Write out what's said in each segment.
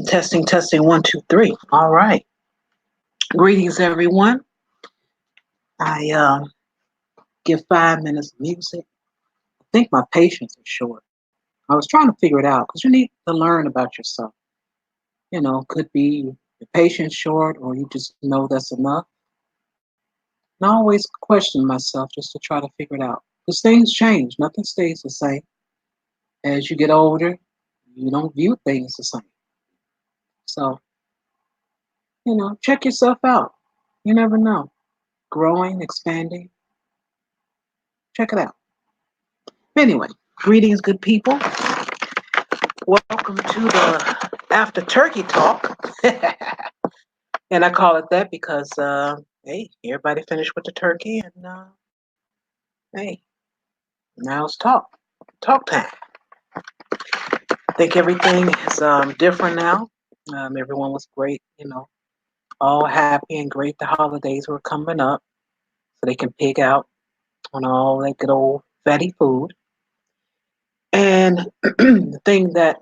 Testing, testing, one, two, three. All right. Greetings, everyone. I give 5 minutes of music. I think my patience is short. I was trying to figure it out because you need to learn about yourself. Could be your patience short or you just know that's enough. And I always question myself just to try to figure it out. Because things change, nothing stays the same. As you get older, you don't view things the same. So, check yourself out. You never know. Growing, expanding, check it out. Anyway, greetings, good people. Welcome to the After Turkey Talk. And I call it that because, hey, everybody finished with the turkey, and hey, now it's talk time. I think everything is different now. Everyone was great, all happy and great. The holidays were coming up, so they can pig out on all that good old fatty food. And the thing that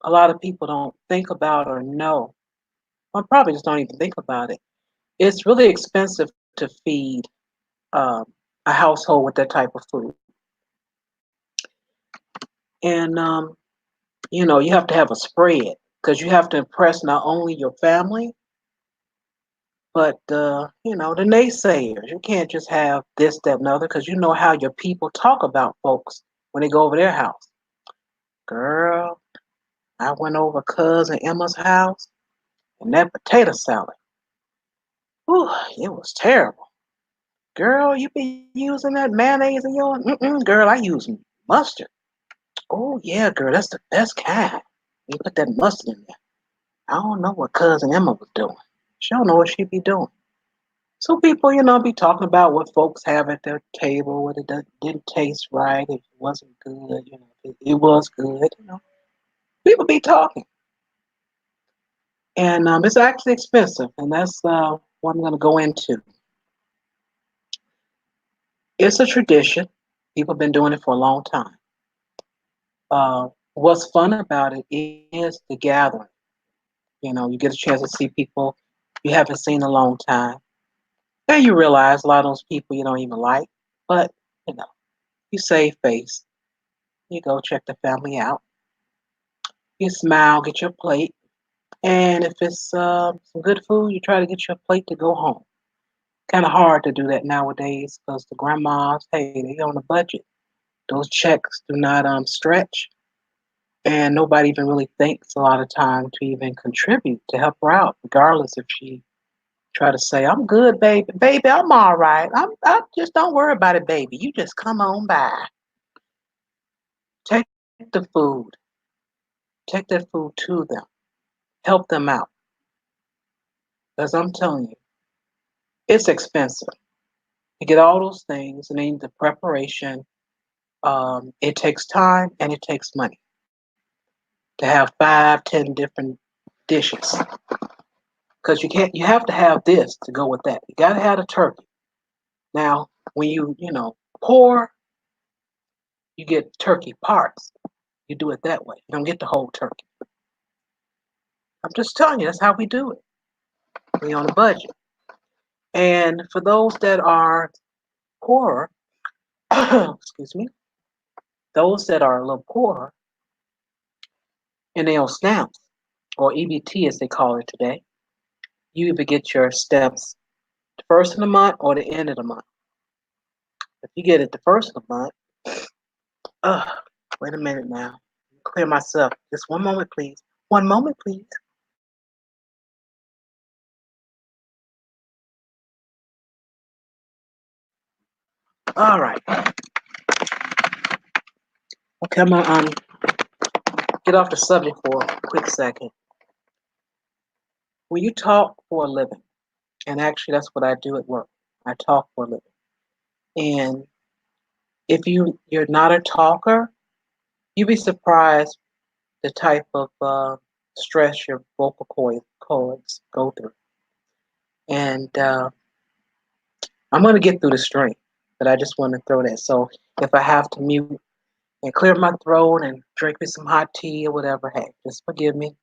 a lot of people don't think about or know, or probably just don't even think about it. It's really expensive to feed um, a household with that type of food. And, you have to have a spread because you have to impress not only your family, but, the naysayers. You can't just have this, that, and other because you know how your people talk about folks when they go over their house. Girl, I went over cousin Emma's house and that potato salad. Whew, it was terrible. Girl, you be using that mayonnaise in your girl, I use mustard. Oh yeah, girl, that's the best kind. You put that mustard in there. I don't know what cousin Emma was doing. She don't know what she be doing. So people, be talking about what folks have at their table, what didn't taste right, if it wasn't good, if it was good. People be talking. And it's actually expensive, and that's what I'm gonna go into. It's a tradition. People have been doing it for a long time. What's fun about it is the gathering. You get a chance to see people you haven't seen in a long time. And you realize a lot of those people you don't even like, but you know, you save face. You go check the family out. You smile, get your plate, and if it's some good food, you try to get your plate to go home. Kind of hard to do that nowadays because the grandmas, hey, they on a budget. Those checks do not stretch, and nobody even really thinks a lot of time to even contribute to help her out, regardless if she try to say, "I'm good, baby, baby, I'm all right. I just don't worry about it, baby. You just come on by. Take the food, take that food to them, help them out. Because I'm telling you, it's expensive to get all those things, and then the preparation. It takes time and it takes money to have 5, 10 different dishes. Because you have to have this to go with that. You got to have the turkey. Now, when pour, you get turkey parts. You do it that way. You don't get the whole turkey. I'm just telling you, that's how we do it. We on a budget. And for those that are poorer, excuse me, those that are a little poorer and they on stamps or EBT as they call it today, you either get your stamps the first of the month or the end of the month. If you get it the first of the month, uh, wait a minute now. Clear myself. Just one moment, please. One moment, please. All right. Okay, I'm gonna get off the subject for a quick second. When you talk for a living, and actually that's what I do at work. I talk for a living. And if you're not a talker, you'd be surprised the type of stress your vocal cords go through. And I'm going to get through the string, but I just want to throw that. So if I have to mute and clear my throat and drink me some hot tea or whatever. Hey, just forgive me.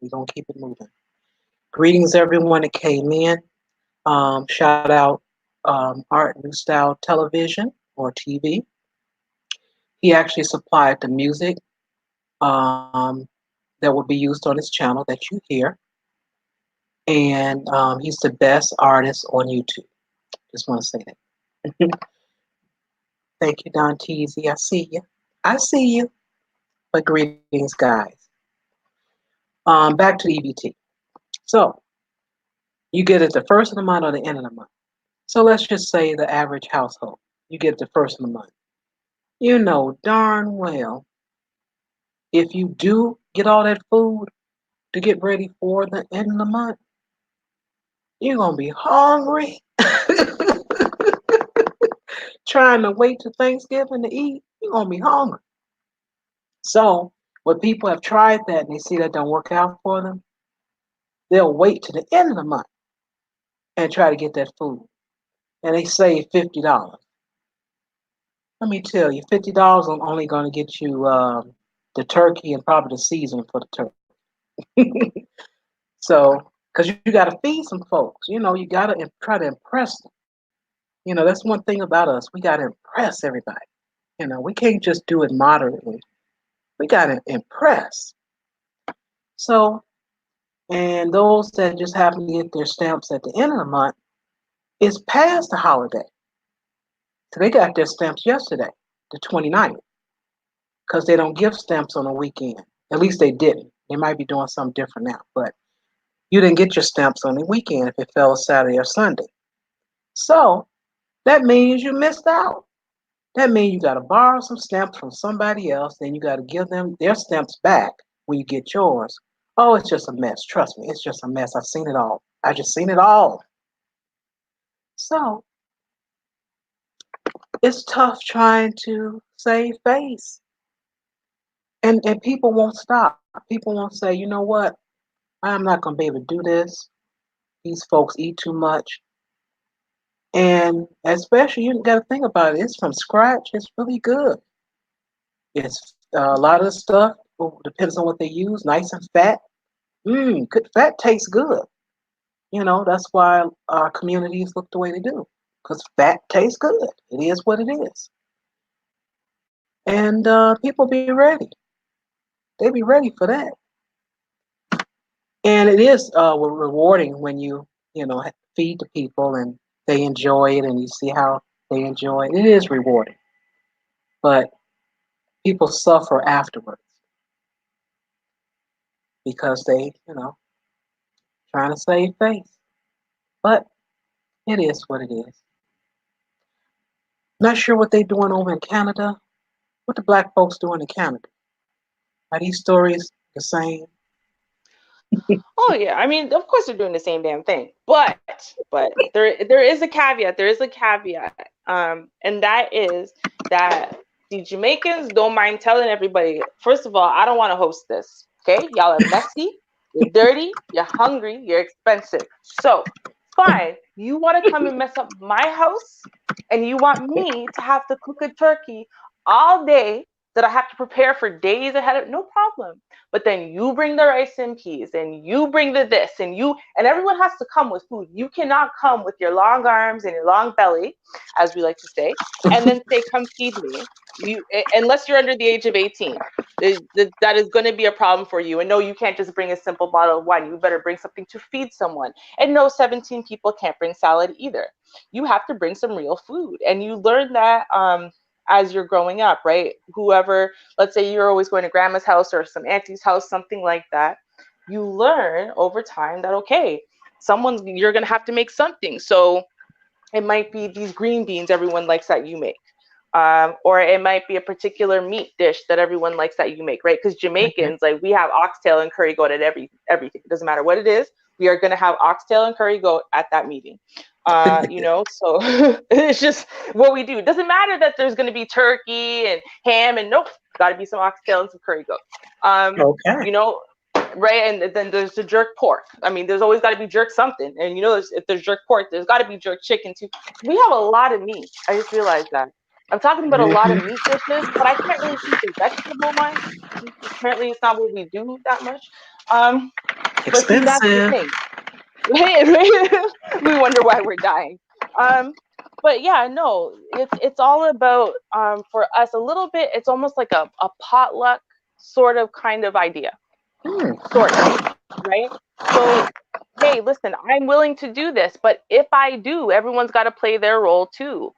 We're going to keep it moving. Greetings, everyone that came in. Shout out Art New Style Television or TV. He actually supplied the music um, that will be used on his channel that you hear. And he's the best artist on YouTube. Just want to say that. Thank you, Don Teasy. I see you. I see you. But greetings, guys. Back to the EBT. So you get it the first of the month or the end of the month. So let's just say the average household. You get it the first of the month. You know darn well if you do get all that food to get ready for the end of the month, you're gonna be hungry. Trying to wait till Thanksgiving to eat, you're gonna be hungry. So when people have tried that and they see that don't work out for them, they'll wait to the end of the month and try to get that food. And they save $50. Let me tell you, $50 is only gonna get you the turkey and probably the seasoning for the turkey. So, because you got to feed some folks, you got to try to impress them. That's one thing about us. We got to impress everybody. We can't just do it moderately. We got to impress. So, and those that just happen to get their stamps at the end of the month, it's past the holiday. So they got their stamps yesterday, the 29th, because they don't give stamps on the weekend. At least they didn't. They might be doing something different now, but you didn't get your stamps on the weekend if it fell Saturday or Sunday. So that means you missed out. That means you got to borrow some stamps from somebody else, then you got to give them their stamps back when you get yours. Oh, it's just a mess. Trust me, it's just a mess. I've seen it all. I just seen it all. So it's tough trying to save face. And people won't stop. People won't say, you know what? I'm not going to be able to do this. These folks eat too much. And especially, you got to think about it. It's from scratch. It's really good. It's a lot of the stuff depends on what they use. Nice and fat. Good fat tastes good. That's why our communities look the way they do. Because fat tastes good. It is what it is. And people be ready. They be ready for that. And it is rewarding when you feed the people and they enjoy it and you see how they enjoy it. It is rewarding. But people suffer afterwards because they trying to save face. But it is what it is. Not sure what they're doing over in Canada. What the black folks doing in Canada? Are these stories the same? Oh yeah, I mean, of course they're doing the same damn thing, but there is a caveat. There is a caveat, and that is that the Jamaicans don't mind telling everybody. First of all, I don't want to host this. Okay, y'all are messy, you're dirty, you're hungry, you're expensive. So fine, you want to come and mess up my house, and you want me to have to cook a turkey all day that I have to prepare for days ahead of. No problem, but then you bring the rice and peas and you bring the this and everyone has to come with food. You cannot come with your long arms and your long belly, as we like to say, and then say, come feed me. You, unless you're under the age of 18, that is going to be a problem for you. And no, you can't just bring a simple bottle of wine. You better bring something to feed someone. And no, 17 people can't bring salad either. You have to bring some real food. And you learn that as you're growing up, right? Whoever, let's say you're always going to grandma's house or some auntie's house, something like that. You learn over time that, okay, you're going to have to make something. So it might be these green beans everyone likes that you make. Or it might be a particular meat dish that everyone likes that you make, right? Because Jamaicans, like, we have oxtail and curry goat at everything. It doesn't matter what it is. We are going to have oxtail and curry goat at that meeting. So it's just what we do. It doesn't matter that there's going to be turkey and ham and nope, got to be some oxtail and some curry goat. Okay. Right? And then there's the jerk pork. I mean, there's always got to be jerk something. And if there's jerk pork, there's got to be jerk chicken too. We have a lot of meat. I just realized that. I'm talking about a lot of Hmm. meat dishes, but I can't really think of vegetable ones. Apparently, it's not what we do that much. Um, but see, that's the Expensive. thing. Right? We wonder why we're dying. Um, but yeah, no, it's all about for us a little bit. It's almost like a potluck sort of kind of idea, Hmm. sort of, right? So, hey, listen, I'm willing to do this, but if I do, everyone's got to play their role too.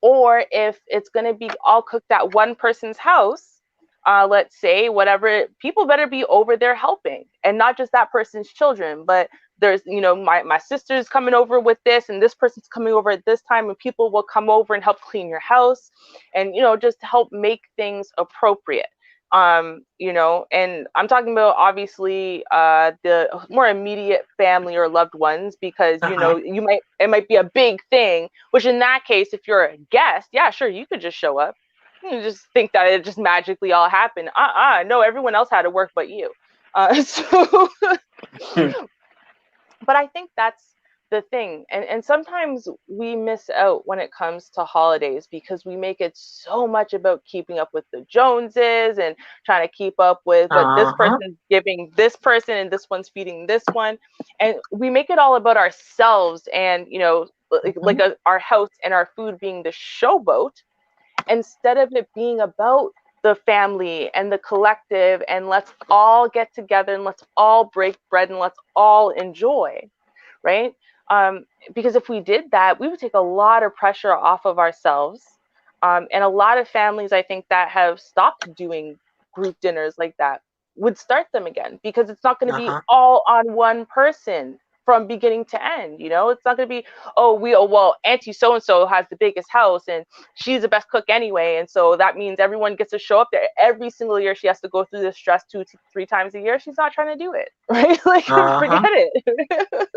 Or if it's going to be all cooked at one person's house, let's say, whatever, people better be over there helping, and not just that person's children, but there's, my sister's coming over with this, and this person's coming over at this time, and people will come over and help clean your house, and just help make things appropriate. And I'm talking about obviously the more immediate family or loved ones, because Uh-huh. it might be a big thing, which in that case, if you're a guest, yeah, sure, you could just show up. You just think that it just magically all happened. No, everyone else had to work but you. So Hmm. but I think that's the thing. And sometimes we miss out when it comes to holidays, because we make it so much about keeping up with the Joneses and trying to keep up with what this Uh-huh. person's giving this person and this one's feeding this one. And we make it all about ourselves, and, like Mhm. our house and our food being the showboat, instead of it being about the family and the collective, and let's all get together and let's all break bread and let's all enjoy, right? Um, because if we did that, we would take a lot of pressure off of ourselves. And a lot of families, I think, that have stopped doing group dinners like that would start them again, because it's not going to be Uh-huh. all on one person from beginning to end. It's not going to be, oh, well, Auntie so and so has the biggest house and she's the best cook anyway, and so that means everyone gets to show up there every single year. She has to go through this stress 2 to 3 times a year. She's not trying to do it, right? Like, forget Uh-huh. it.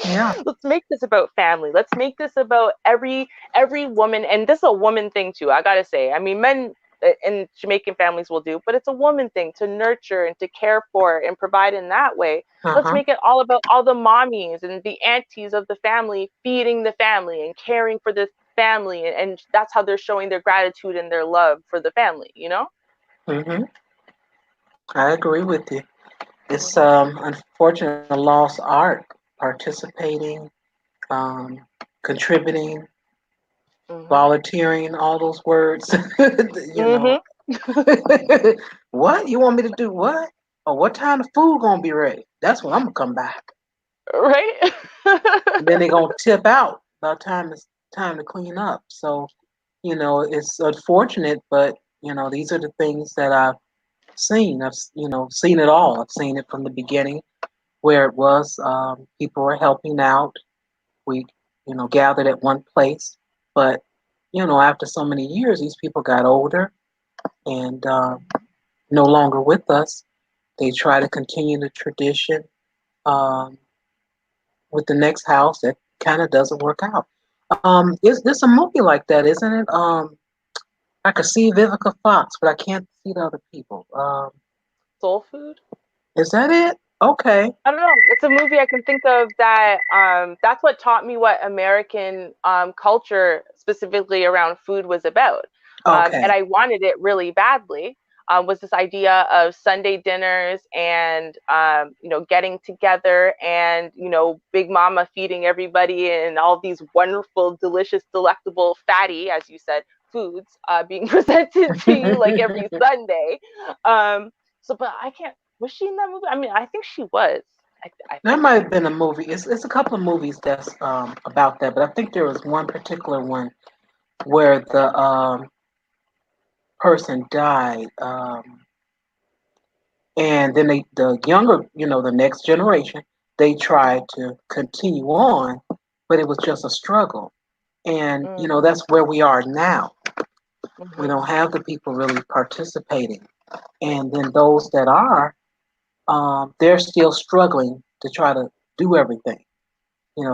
Yeah. Let's make this about family. Let's make this about every woman, and this is a woman thing too, I gotta say. I mean, men in Jamaican families will do, but it's a woman thing to nurture and to care for and provide in that way. Let's Uh-huh. make it all about all the mommies and the aunties of the family feeding the family and caring for the family, and that's how they're showing their gratitude and their love for the family. Hmm. I agree with you. It's Hmm. unfortunate a lost art, participating, um, contributing, Hmm. volunteering, all those words. you know. Hmm. What? You want me to do what? Or what time the food gonna be ready? That's when I'm gonna come back. Right. And then they're gonna tip out by the time it's time to clean up. So, it's unfortunate, but these are the things that I've seen. I've seen it all. I've seen it from the beginning where it was people were helping out. We gathered at one place, but after so many years, these people got older and no longer with us. They try to continue the tradition um, with the next house that kind of doesn't work out. Is this a movie like that, isn't it? I could see Vivica Fox, but I can't see the other people. Soul food. Is that it? Okay. I don't know. It's a movie I can think of that that's what taught me what American culture specifically around food was about. And Okay. I wanted it really badly. Was this idea of Sunday dinners and getting together and Big Mama feeding everybody and all these wonderful, delicious, delectable, fatty, as you said, foods being presented to you like every Sunday. But I can't. Was she in that movie? I mean, I think she was. I That think. might have been a movie. It's a couple of movies that's about that, but I think there was one particular one where the person died, and then the younger, the next generation, they tried to continue on, but it was just a struggle. And Mm, that's where we are now. We mhm. don't have the people really participating, and then those that are, they're still struggling to try to do everything.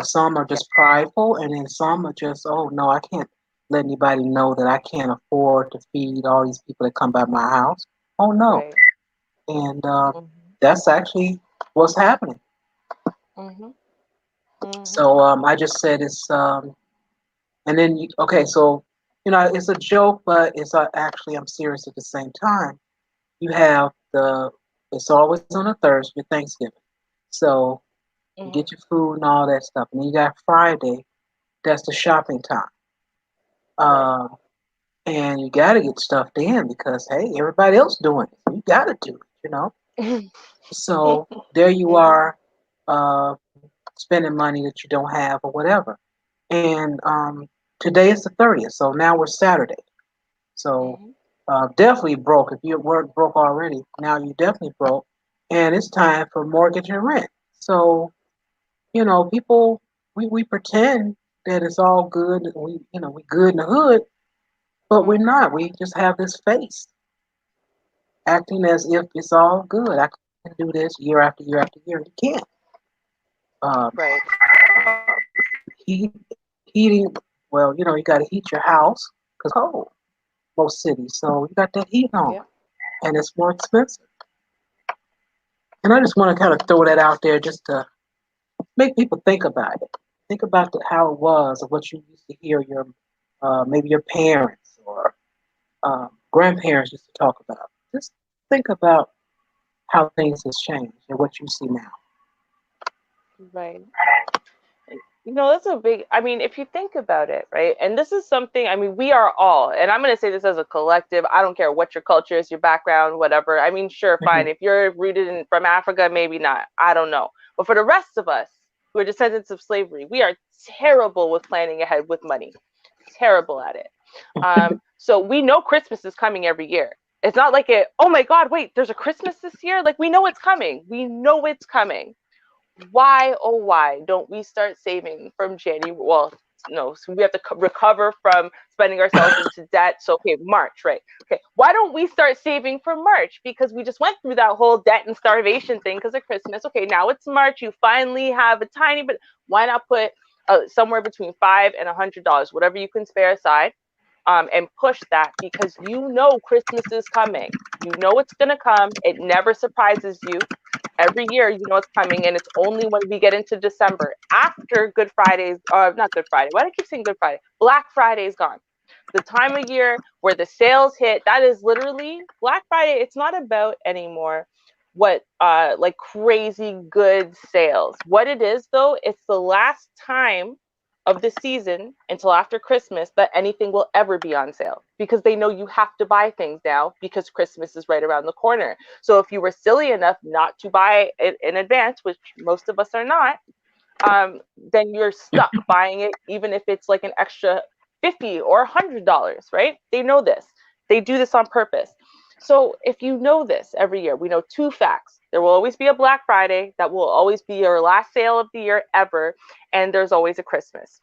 Some are Yeah. just prideful, and then some are just, oh no, I can't let anybody know that I can't afford to feed all these people that come by my house. Oh no, Right. and Mhm. that's actually what's happening. Mhm. Mhm. So I just said it's, and then okay, so it's a joke, but it's actually I'm serious at the same time. You have it's always on a Thursday, Thanksgiving. So you Hmm. get your food and all that stuff, and then you got Friday. That's the shopping time. Right. Um, and you got to get stuff in because hey, everybody else doing it. You got to do it. So there you Hmm. are, spending money that you don't have or whatever. And today is the 30th, so now we're Saturday. So Hmm. definitely broke. If you weren't broke already, now you definitely broke. And it's time for mortgage and rent. So, people, we pretend that it's all good. We good in the hood, but we're Hmm. not. We just have this face acting as if it's all good. I can do this year after year after year. You can't. Um, Right. heat, heating, well, you got to heat your house because cold most cities. So you got that heat on, Yeah. and it's more expensive. And I just want to kind of throw that out there just to make people think about it. Think about how it was or what you used to hear your maybe your parents or grandparents used to talk about. Just think about how things has changed and what you see now. Right. That's a big, I mean, if you think about it, right? And this is something, I mean, we are all, and I'm going to say this as a collective. I don't care what your culture is, your background, whatever. I mean, sure, Hmm. fine. If you're rooted from Africa, maybe not. I don't know. But for the rest of us who are descendants of slavery, we are terrible with planning ahead with money, terrible at it. So we know Christmas is coming every year. It's not like oh my God, wait, there's a Christmas this year? Like, we know it's coming. We know it's coming. Why, oh why don't we start saving from January? Well, no, so we have to recover from spending ourselves into debt. So okay, March, right? Okay, why don't we start saving for March? Because we just went through that whole debt and starvation thing because of Christmas. Okay, now it's March. You finally have a tiny bit. Why not put somewhere between $5 and $100, whatever you can spare aside, and push that because Christmas is coming. You know it's gonna come. It never surprises you. Every year, it's coming, and it's only when we get into December after Good Friday's, not Good Friday. Why do I keep saying Good Friday? Black Friday is gone. The time of year where the sales hit, that is literally Black Friday. It's not about anymore what like crazy good sales. What it is though, it's the last time of the season until after Christmas that anything will ever be on sale because they know you have to buy things now because Christmas is right around the corner. So if you were silly enough not to buy it in advance, which most of us are not, then you're stuck buying it, even if it's like an extra $50 or $100, right? They know this. They do this on purpose. So if you know this every year, we know two facts. There will always be a Black Friday, that will always be your last sale of the year ever, and there's always a Christmas.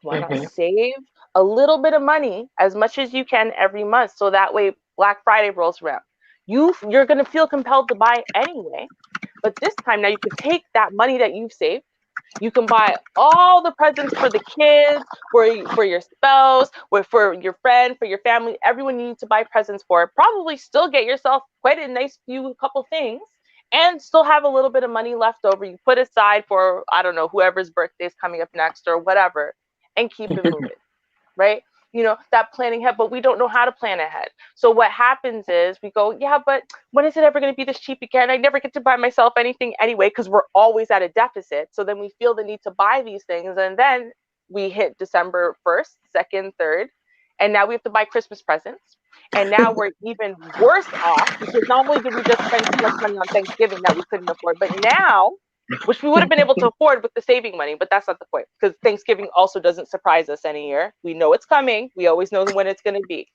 Why not Hmm. save a little bit of money as much as you can every month so that way Black Friday rolls around? You're going to feel compelled to buy anyway, but this time now you can take that money that you've saved. You can buy all the presents for the kids, for your spouse, for your friend, for your family, everyone you need to buy presents for. Probably still get yourself quite a nice few couple things and still have a little bit of money left over. You put aside for, I don't know, whoever's birthday is coming up next or whatever, and keep it moving, right? That planning ahead, but we don't know how to plan ahead. So what happens is we go, yeah, but when is it ever going to be this cheap again? I never get to buy myself anything anyway because we're always at a deficit. So then we feel the need to buy these things, and then we hit December 1st, 2nd, 3rd, and now we have to buy Christmas presents. And now we're even worse off because not only did we just spend too much money on Thanksgiving that we couldn't afford, but now, which we would have been able to afford with the saving money, but that's not the point because Thanksgiving also doesn't surprise us any year. We know it's coming. We always know when it's going to be.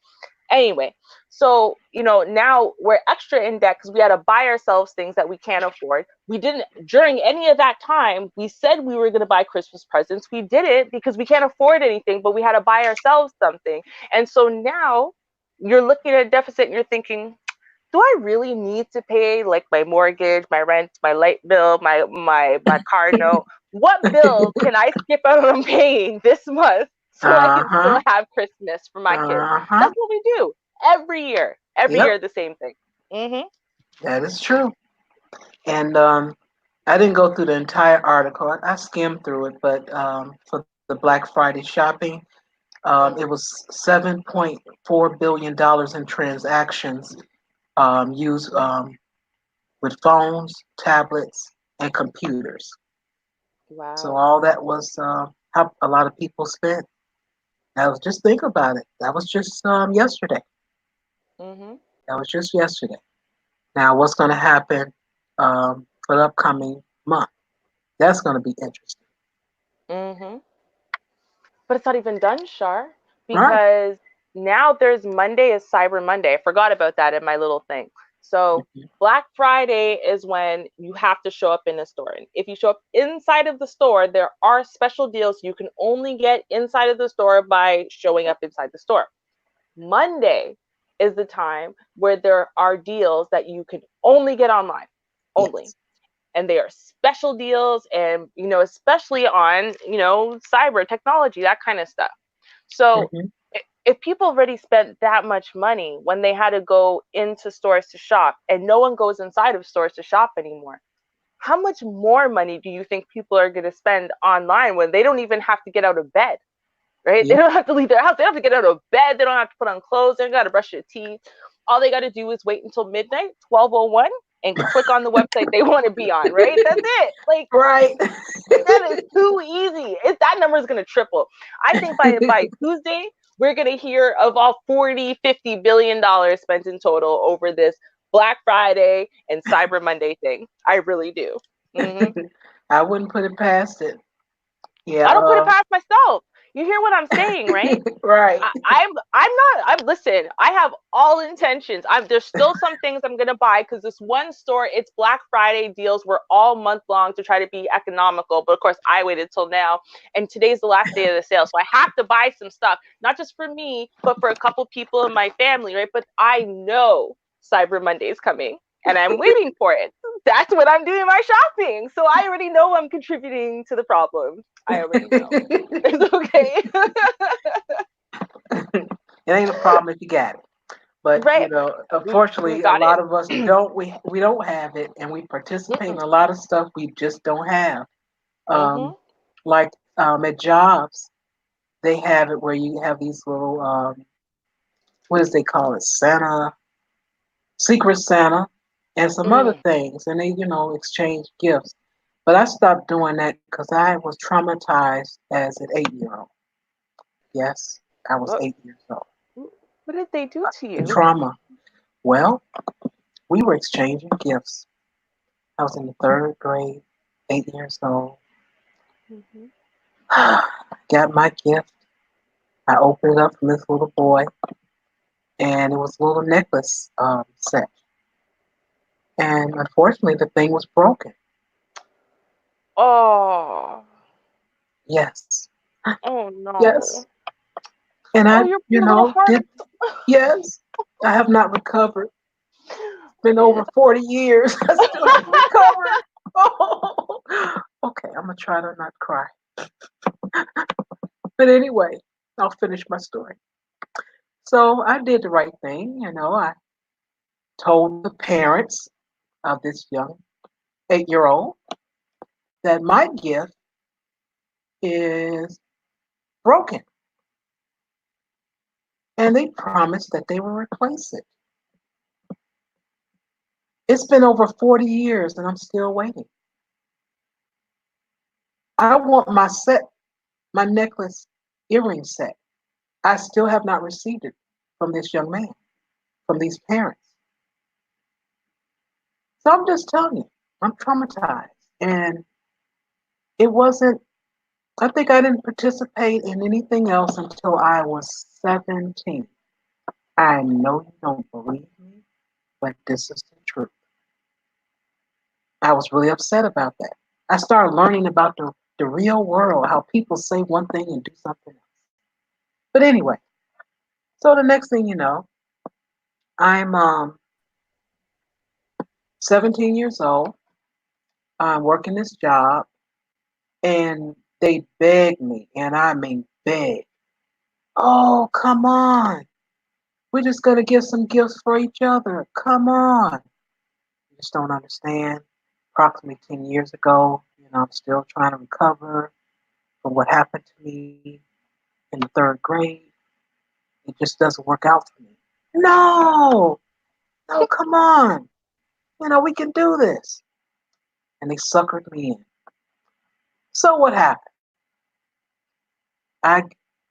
Anyway, so now we're extra in debt because we had to buy ourselves things that we can't afford. We didn't during any of that time. We said we were going to buy Christmas presents. We did it because we can't afford anything, but we had to buy ourselves something. And so now you're looking at a deficit and you're thinking, do I really need to pay like my mortgage, my rent, my light bill, my car note? What bill can I skip out on paying this month so I can still Uh-huh. have Christmas for my kids? Uh-huh. That's what we do every year. Every Yep, year, the same thing. Hmm. that is true. And I didn't go through the entire article. I skimmed through it, but for the Black Friday shopping, It was $7.4 billion in transactions used with phones, tablets, and computers. So Wow. all that was how a lot of people spent. I was just think about it. That was just yesterday. Mhm. That was just yesterday. Now, what's going to happen for the upcoming month? That's going to be interesting, Mhm. But it's not even done, Shar, right? because now there's Monday is Cyber Monday. I forgot about that in my little thing. So Mhm. Black Friday is when you have to show up in a store. And if you show up inside of the store, there are special deals you can only get inside of the store by showing up inside the store. Monday is the time where there are deals that you can only get online, only. Yes. And they are special deals and especially on cyber technology, that kind of stuff. So Hmm. if people already spent that much money when they had to go into stores to shop and no one goes inside of stores to shop anymore, how much more money do you think people are going to spend online when they don't even have to get out of bed, right? They Yeah. don't have to leave their house. They don't have to get out of bed. They don't have to put on clothes. They don't got to brush their teeth. All they got to do is wait until midnight, 12:01, and click on the website they want to be on, right? That's it. Like, Right. that is too easy. That number is going to triple. I think by Tuesday, we're going to hear of all 40, $50 billion spent in total over this Black Friday and Cyber Monday thing. I really do. Hmm. I wouldn't put it past it. Yeah. I don't put it past myself. You hear what I'm saying, right? Right. I'm not. I'm listen. I have all intentions. There's still some things I'm gonna buy because this one store, its Black Friday deals were all month long to try to be economical. But of course, I waited till now, and today's the last day of the sale, so I have to buy some stuff, not just for me, but for a couple people in my family, right? But I know Cyber Monday is coming, and I'm waiting for it. That's when I'm doing my shopping, so I already know I'm contributing to the problem. I already know. It's okay. It ain't a problem if you got it. But Right. We unfortunately, a got it. lot of us don't. We don't have it, and we participate in Mm-mm. a lot of stuff we just don't have. Um, Mhm. like at jobs, they have it where you have these little what does they call it? Santa, Secret Santa, and some other Mm. things, and they exchange gifts. But I stopped doing that because I was traumatized as an 8-year-old. Yes, I was What 8 years old. what did they do to The you? trauma. Well, we were exchanging gifts. I was in the third grade, 8 years old. Mhm. Got my gift. I opened it up from this little boy, and it was a little necklace set. And unfortunately, the thing was broken. Oh. Yes, Oh yes. no. And Oh, I, your poor little heart. did. Yes, I have not recovered. It's been over 40 years. I still haven't recovered. Oh, okay. I'm gonna try to not cry. But anyway, I'll finish my story. So I did the right thing. I told the parents of this young 8-year-old that my gift is broken, and they promised that they will replace it. It's been over 40 years, and I'm still waiting. I want my set, my necklace earring set. I still have not received it from this young man, from these parents. So I'm just telling you, I'm traumatized. And it wasn't, I think I didn't participate in anything else until I was 17. I know you don't believe me, but this is the truth. I was really upset about that. I started learning about the real world, how people say one thing and do something else. But anyway, so the next thing you know, I'm 17 years old. I'm working this job, and they beg me, and I mean beg. Oh, come on. We're just going to get some gifts for each other. Come on. You just don't understand. Approximately 10 years ago, I'm still trying to recover from what happened to me. in the third grade. It just doesn't work out for me. No, no, come on. We can do this. And they suckered me in. So what happened? I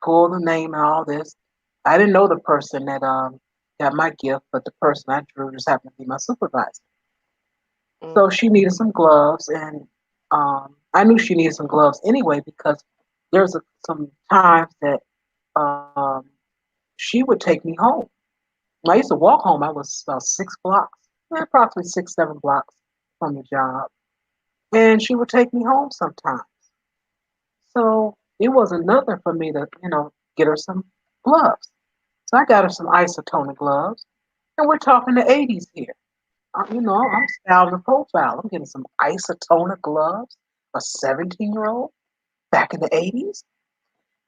pulled the name and all this. I didn't know the person that got my gift, but the person I drew just happened to be my supervisor. So Mm-hmm. she needed some gloves, and I knew she needed some gloves anyway because there's some times that um, she would take me home. When I used to walk home. I was about 6 blocks, approximately 6, 7 blocks from the job, and she would take me home sometimes. So it wasn't nothing for me to, get her some gloves. So I got her some isotonic gloves, and we're talking the 80s here. I'm styling the profile. I'm getting some isotonic gloves, a 17-year-old back in the 80s.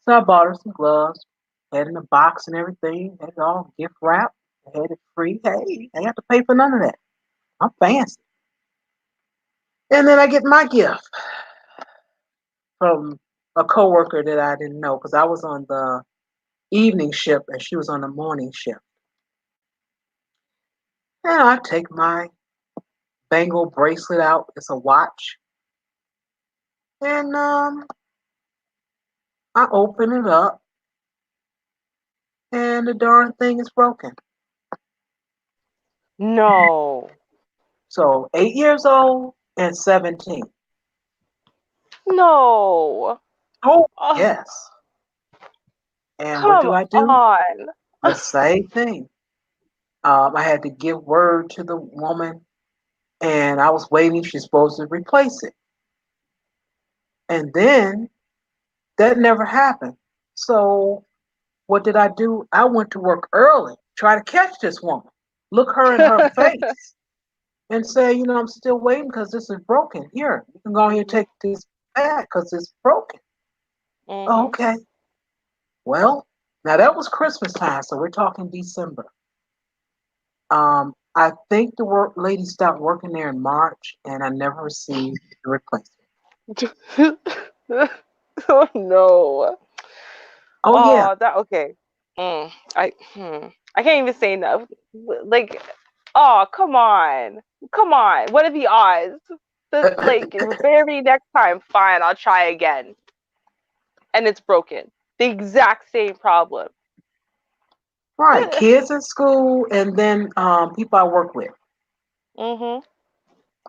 So I bought her some gloves, had in a box and everything, had it all gift wrapped, had it free. Hey, I have to pay for none of that. I'm fancy. And then I get my gift from a coworker that I didn't know because I was on the evening shift and she was on the morning shift. And I take my bangle bracelet out. It's a watch. And I open it up and the darn thing is broken. No. So 8 years old and 17. No. Oh, Oh, yes. And what come do I do? on. The same thing. I had to give word to the woman and I was waiting. She's supposed to replace it. And then that never happened. So what did I do? I went to work early, try to catch this woman, look her in her face, and say, I'm still waiting because this is broken. Here, you can go ahead and Mhm. take this back because it's broken. Oh, Mhm. okay. Well, now that was Christmas time, so we're talking December. I think the work lady stopped working there in March, and I never received the replacement. Oh no. Oh yeah. Oh, that okay. I can't even say enough. Like, oh, come on. Come on. What are the odds? Like the very next time, fine, I'll try again. And it's broken. The exact same problem. Right, kids in school, and then people I work with. Mhm.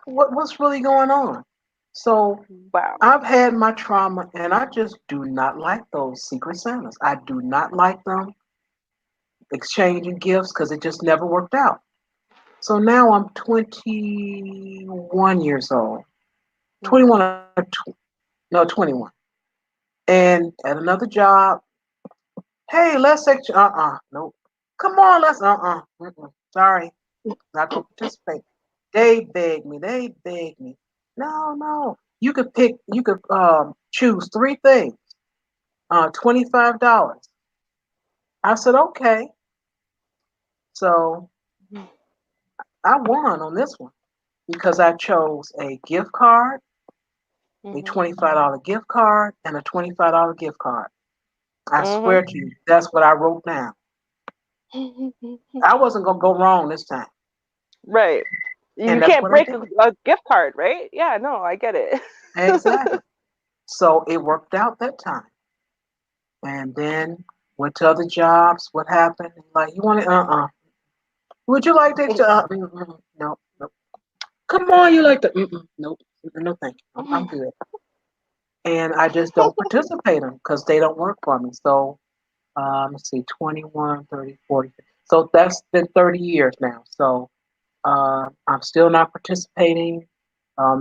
What's really going on? So Wow. I've had my trauma, and I just do not like those Secret Santas. I do not like them exchanging gifts because it just never worked out. So now I'm 21 years old, Mhm. 21 or no 21, and at another job. Hey, let's exchange. Nope. Come on, let's. Sorry, not gonna participate. They begged me. They begged me. No, no. You could pick. You could choose three things. $25. I said okay. So I won on this one because I chose a gift card, a Mhm. $25 gift card, and a $25 gift card. I Mhm. swear to you, that's what I wrote down. I wasn't gonna go wrong this time, Right. You and that's can't what I break did. a gift card, right? Yeah, no, I get it. Exactly. So it worked out that time. And then went to other jobs. What happened? Like, you want to, Would you like this? No, no. Come on, you like the, nope. No, thank you. I'm good. And I just don't participate in them because they don't work for me. So, let's see, 21, 30, 40. So that's been 30 years now. So I'm still not participating.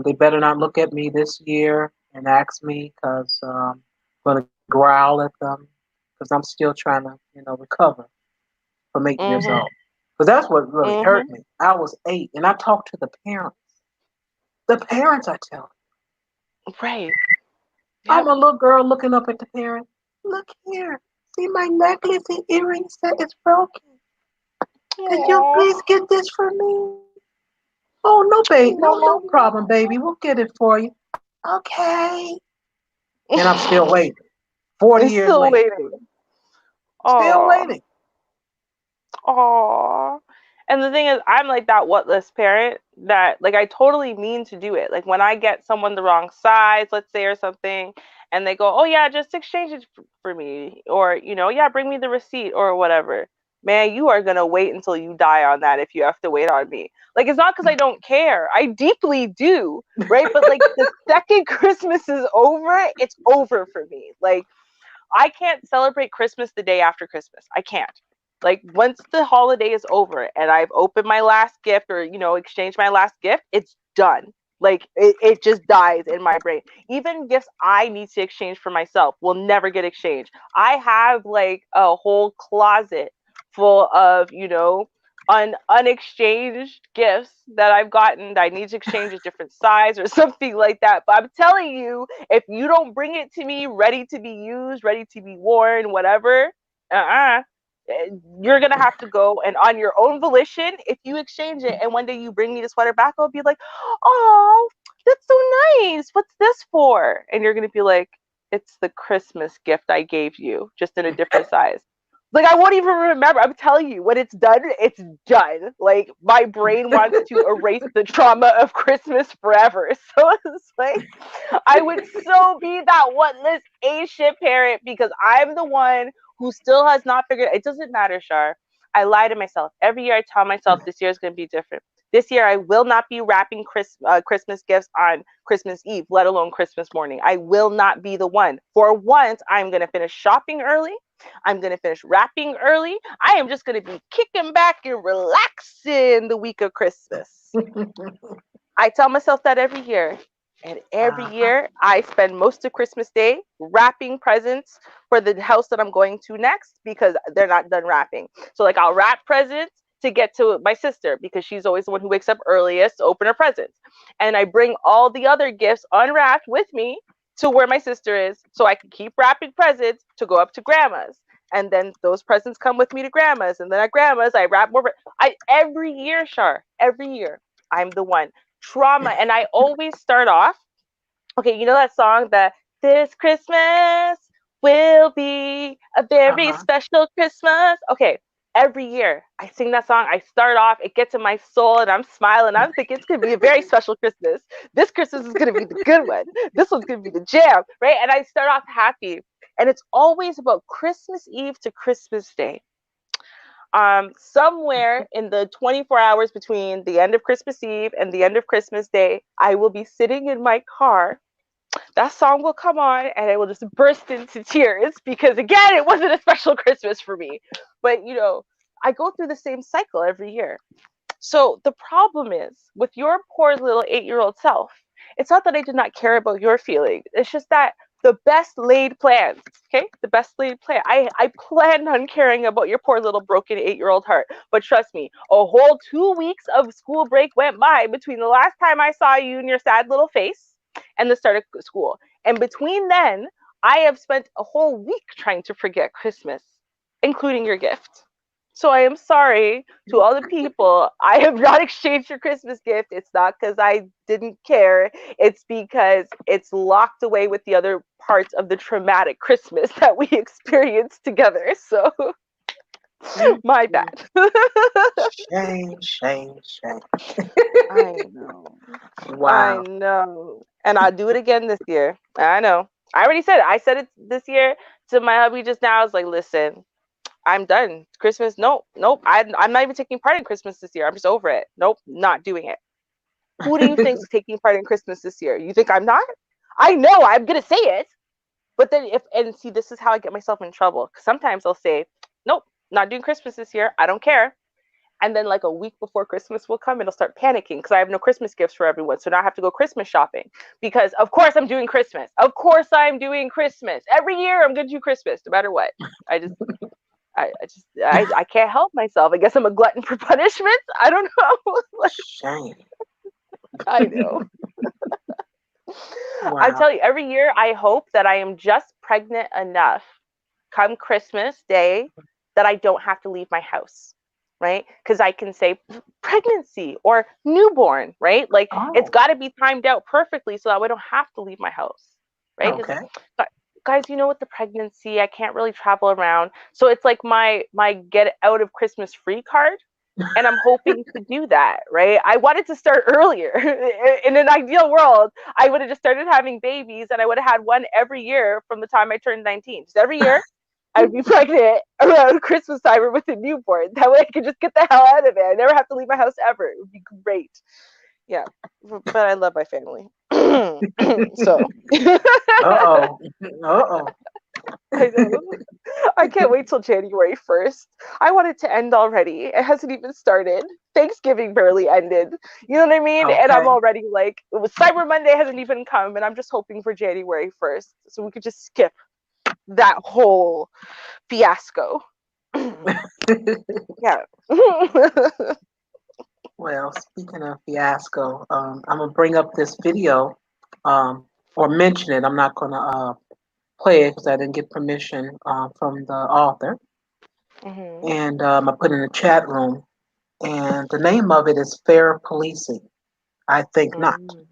They better not look at me this year and ask me because I'm going to growl at them because I'm still trying to, recover from 8 years Mhm. old. Because that's what really hurt Mhm. me. I was 8 and I talked to the parents. The parents, I tell you. Right. I'm Yep. a little girl looking up at the parents. Look here. See my necklace and earrings that is broken. Could you Aww. please get this for me? Oh, no, babe. No No. problem, baby. We'll get it for you. Okay. And I'm still waiting. 40 It's years still later. waiting. Still Oh, waiting. oh. And the thing is, I'm like that whatless parent that like I totally mean to do it. Like when I get someone the wrong size, let's say, or something, and they go, "Oh yeah, just exchange it for me," or "Yeah, bring me the receipt or whatever." Man, you are gonna wait until you die on that if you have to wait on me. Like it's not because I don't care. I deeply do, right? But like the second Christmas is over, it's over for me. Like I can't celebrate Christmas the day after Christmas. I can't. Like once the holiday is over and I've opened my last gift or exchanged my last gift, it's done. Like it just dies in my brain. Even gifts I need to exchange for myself will never get exchanged. I have like a whole closet full of unexchanged gifts that I've gotten that I need to exchange a different size or something like that. But I'm telling you, if you don't bring it to me ready to be used, ready to be worn, whatever, uh-uh, you're gonna have to go and on your own volition, if you exchange it and one day you bring me the sweater back, I'll be like, oh, that's so nice. What's this for? And you're gonna be like, it's the Christmas gift I gave you, just in a different size. Like I won't even remember. I'm telling you, when it's done, it's done. Like my brain wants to erase the trauma of Christmas forever. So it's like I would so be that whatless A-ship parent because I'm the one who still has not figured it doesn't matter, Shar. I lie to myself. Every year I tell myself this year is going to be different. This year I will not be wrapping Christmas gifts on Christmas Eve, let alone Christmas morning. I will not be the one. For once, I'm going to finish shopping early. I'm going to finish wrapping early. I am just going to be kicking back and relaxing the week of Christmas. I tell myself that every year. And every year, I spend most of Christmas Day wrapping presents for the house that I'm going to next because they're not done wrapping. So, like, I'll wrap presents to get to my sister because she's always the one who wakes up earliest to open her presents. And I bring all the other gifts unwrapped with me to where my sister is so I can keep wrapping presents to go up to grandma's. And then those presents come with me to grandma's. And then at grandma's, I wrap more. Every year, Shar, every year, I'm the one trauma. And I always start off, okay, you know that song that this Christmas will be a very special Christmas? Okay, every year I sing that song. I start off, it gets in my soul, and I'm smiling. I'm thinking it's going to be a very special Christmas. This Christmas is going to be the good one. This one's going to be the jam, right? And I start off happy. And it's always about Christmas Eve to Christmas Day. Somewhere in the 24 hours between the end of Christmas Eve and the end of Christmas Day, I will be sitting in my car. That song will come on and I will just burst into tears because, again, it wasn't a special Christmas for me. But, I go through the same cycle every year. So the problem is with your poor little 8-year-old self, it's not that I did not care about your feelings. It's just that the best laid plans, okay? The best laid plan. I planned on caring about your poor little broken 8-year-old heart. But trust me, a whole 2 weeks of school break went by between the last time I saw you and your sad little face and the start of school. And between then, I have spent a whole week trying to forget Christmas, including your gift. So I am sorry to all the people. I have not exchanged your Christmas gift. It's not because I didn't care. It's because it's locked away with the other parts of the traumatic Christmas that we experienced together. So my bad. Shame, shame, shame. I know. Wow. I know. And I'll do it again this year. I know. I already said it. I said it this year to my hubby just now. I was like, listen, I'm done. Christmas, nope. I'm not even taking part in Christmas this year. I'm just over it. Nope, not doing it. Who do you think's taking part in Christmas this year? You think I'm not? I know I'm gonna say it, but then see, this is how I get myself in trouble. Sometimes I'll say, nope, not doing Christmas this year. I don't care. And then like a week before Christmas will come, and I'll start panicking because I have no Christmas gifts for everyone. So now I have to go Christmas shopping because of course I'm doing Christmas. Of course I'm doing Christmas. Every year I'm gonna do Christmas, no matter what. I can't help myself. I guess I'm a glutton for punishment. I don't know. Shame. I know. Wow. I tell you, every year I hope that I am just pregnant enough come Christmas Day that I don't have to leave my house, right? Because I can say pregnancy or newborn, right? Like it's got to be timed out perfectly so that I don't have to leave my house, right? Okay. guys, with the pregnancy, I can't really travel around. So it's like my get out of Christmas free card. And I'm hoping to do that, right? I wanted to start earlier. In an ideal world, I would have just started having babies and I would have had one every year from the time I turned 19. Just every year, I would be pregnant around Christmas time or with a newborn. That way I could just get the hell out of it. I never have to leave my house ever. It would be great. Yeah. But I love my family. So Uh-oh. Uh-oh. I know. I can't wait till January 1st. I want it to end already. It hasn't even started. Thanksgiving barely ended. You know what I mean? And I'm Okay. already like, it was Cyber Monday hasn't even come, and I'm just hoping for January 1st so we could just skip that whole fiasco. Yeah. Well, speaking of fiasco, I'm gonna bring up this video, or mention it. I'm not gonna play it because I didn't get permission from the author, Hmm. and I put it in the chat room. And the name of it is Fair Policing. I think not. Mm.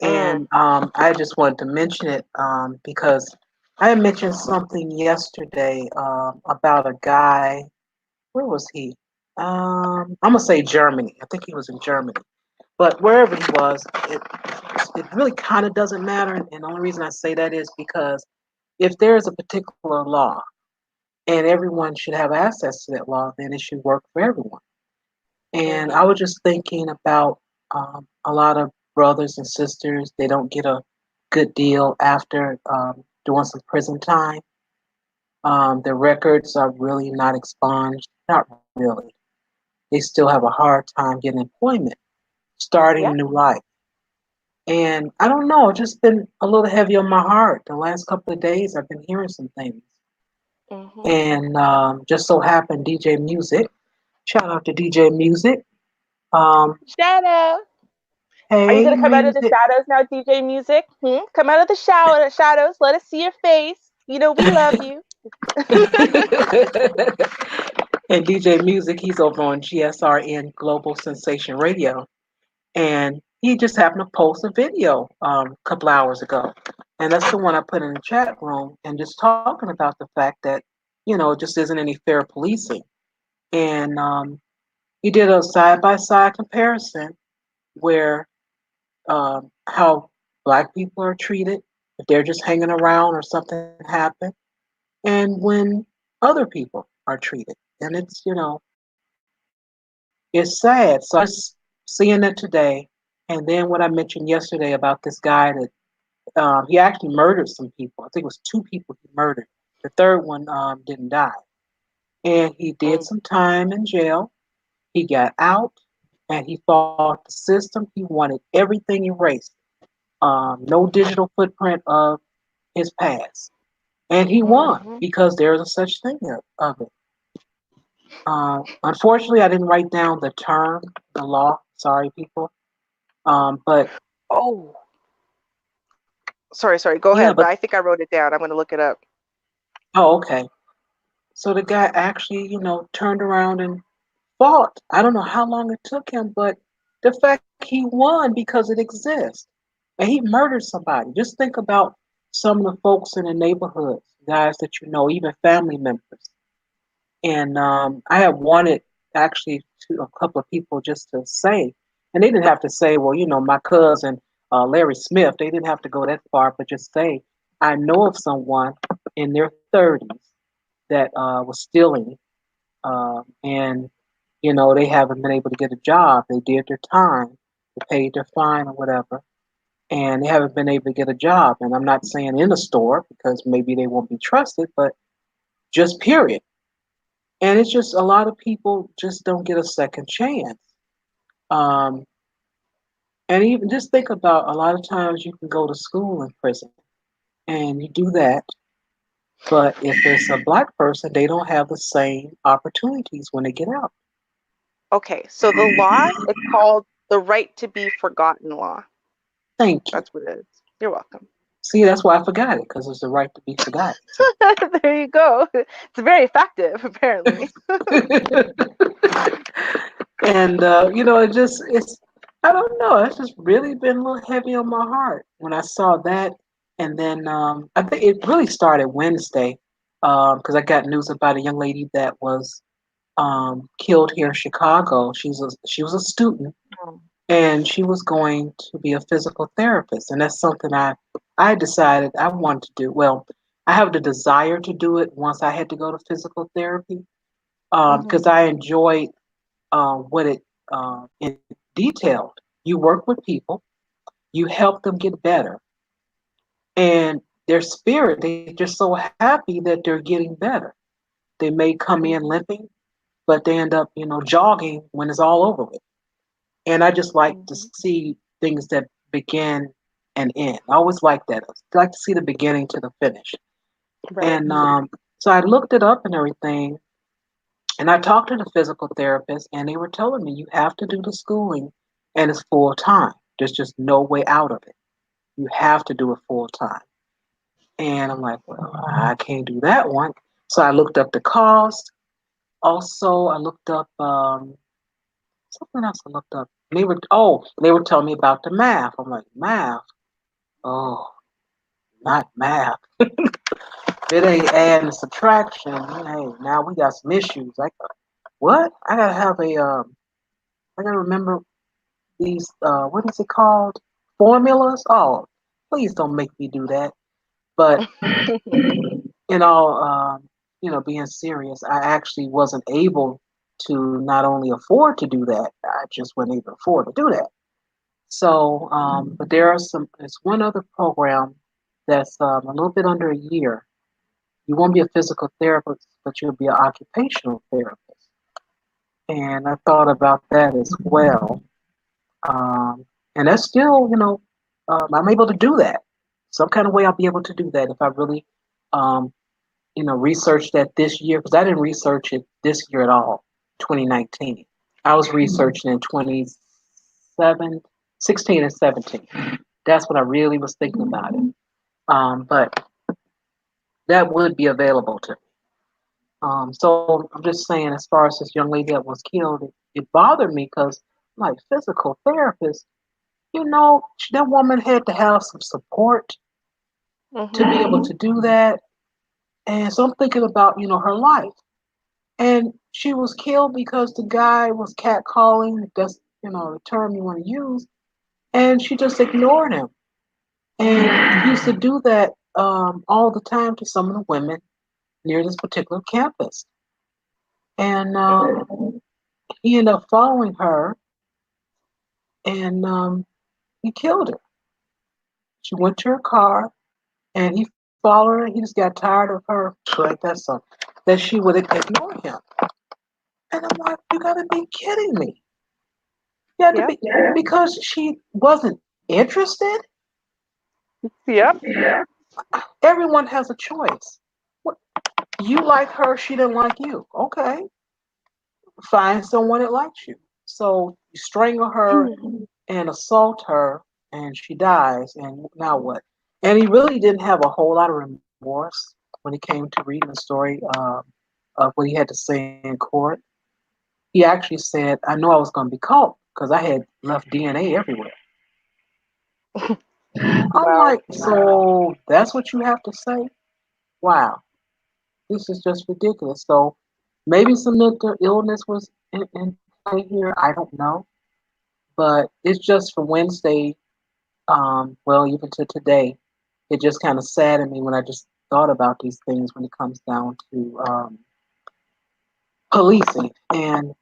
Mm. And I just wanted to mention it because I had mentioned something yesterday about a guy. Where was he? I'm gonna say Germany. I think he was in Germany, but wherever he was, it really kind of doesn't matter. And the only reason I say that is because if there is a particular law and everyone should have access to that law, then it should work for everyone. And I Mm-hmm. was just thinking about a lot of brothers and sisters. They don't get a good deal after doing some prison time. Their records are really not expunged. Not really. They still have a hard time getting employment, starting a Yeah. new life. And I don't know, it's just been a little heavy on my heart. The last couple of days, I've been hearing some things. Mm-hmm. And just so happened, DJ Music, shout out to DJ Music. Um, Shadow. Are you hey, gonna come out of the Music. shadows now, DJ Music? Come out of the shadows. Let us see your face. We love you. And DJ Music, he's over on GSRN Global Sensation Radio. And he just happened to post a video a couple hours ago. And that's the one I put in the chat room and just talking about the fact that, it just isn't any fair policing. And he did a side by side comparison where how black people are treated if they're just hanging around or something happened, and when other people are treated. And it's sad. So I just seeing it today, and then what I mentioned yesterday about this guy that he actually murdered some people. I think it was two people he murdered. The third one didn't die, and he did Mm. some time in jail. He got out, and he fought the system. He wanted everything erased. No digital footprint of his past, and he won Mm-hmm. because there is a such thing of it. Unfortunately, I didn't write down the term, the law. Sorry, people. But Oh, sorry. Go yeah, ahead. but But I think I wrote it down. I'm gonna look it up. oh, okay. So the guy actually, turned around and fought. I don't know how long it took him, but the fact he won because it exists, and he murdered somebody. Just think about some of the folks in the neighborhoods, guys that even family members. And I had wanted actually to a couple of people just to say, and they didn't have to say, well, my cousin Larry Smith. They didn't have to go that far, but just say, I know of someone in their 30s that was stealing, and they haven't been able to get a job. They did their time, they paid their fine or whatever, and they haven't been able to get a job. And I'm not saying in a store because maybe they won't be trusted, but just period. And it's just a lot of people just don't get a second chance. Um, and even just think about a lot of times you can go to school in prison and you do that. But if it's a black person, they don't have the same opportunities when they get out. Okay, so the law is called the Right to Be Forgotten Law. Thank you. That's what it is. You're welcome. See, that's why I forgot it because it's the right to be forgotten. See? There you go. It's very effective, apparently. And it's I don't know. It's just really been a little heavy on my heart when I saw that. And then I think it really started Wednesday because I got news about a young lady that was killed here in Chicago. She was a student Oh. and she was going to be a physical therapist, and that's something I decided I wanted to do. Well, I have the desire to do it once I had to go to physical therapy because Mhm. I enjoyed what it detailed. You work with people, you help them get better, and their spirit, they're just so happy that they're getting better. They may come in Mhm. limping, but they end up, jogging when it's all over with. And I just like to Mhm. see things that begin and end. I always like that. I like to see the beginning to the finish. Right. And so I looked it up and everything, and I talked to the physical therapist, and they were telling me you have to do the schooling, and it's full time. There's just no way out of it. You have to do it full time. And I'm like, well, I can't do that one. So I looked up the cost. Also, I looked up something else. I looked up. They were telling me about the math. I'm like, math? Oh, not math. It ain't add and subtraction. Hey, now we got some issues. Like, what? I gotta have I gotta remember these. What is it called? Formulas. Oh, please don't make me do that. But in all, being serious, I actually wasn't able to not only afford to do that, I just wasn't able to afford to do that. So, but there's one other program that's a little bit under a year. You won't be a physical therapist, but you'll be an occupational therapist. And I thought about that as well. Um, and that's still, I'm able to do that. Some kind of way I'll be able to do that if I really, um, research that this year, because I didn't research it this year at all, 2019. I was researching in 16 and 17. That's when I really was thinking about it. But that would be available to me. So I'm just saying, as far as this young lady that was killed, it bothered me because, like, physical therapist, that woman had to have some support to be Mhm. able to do that. And so I'm thinking about, her life. And she was killed because the guy was catcalling. That's, the term you want to use. And she just ignored him. And he used to do that all the time to some of the women near this particular campus. And he ended up following her and he killed her. She went to her car and he followed her. He just got tired of her, like that song, that she would ignore him. And I'm like, you gotta be kidding me. You had to Yep. be, because she wasn't interested. Yep. Everyone has a choice. What, you like her, she didn't like you. Okay, find someone that likes you. So you strangle her and assault her, and she dies. And now what? And he really didn't have a whole lot of remorse when he came to reading the story of what he had to say in court. He actually said, "I knew I was going to be caught because I had left DNA everywhere." I'm Wow. like, so that's what you have to say? Wow, this is just ridiculous. So maybe some mental illness was in play here. I don't know, but it's just for Wednesday. Well, even to today, it just kind of saddened me when I just thought about these things when it comes down to policing. And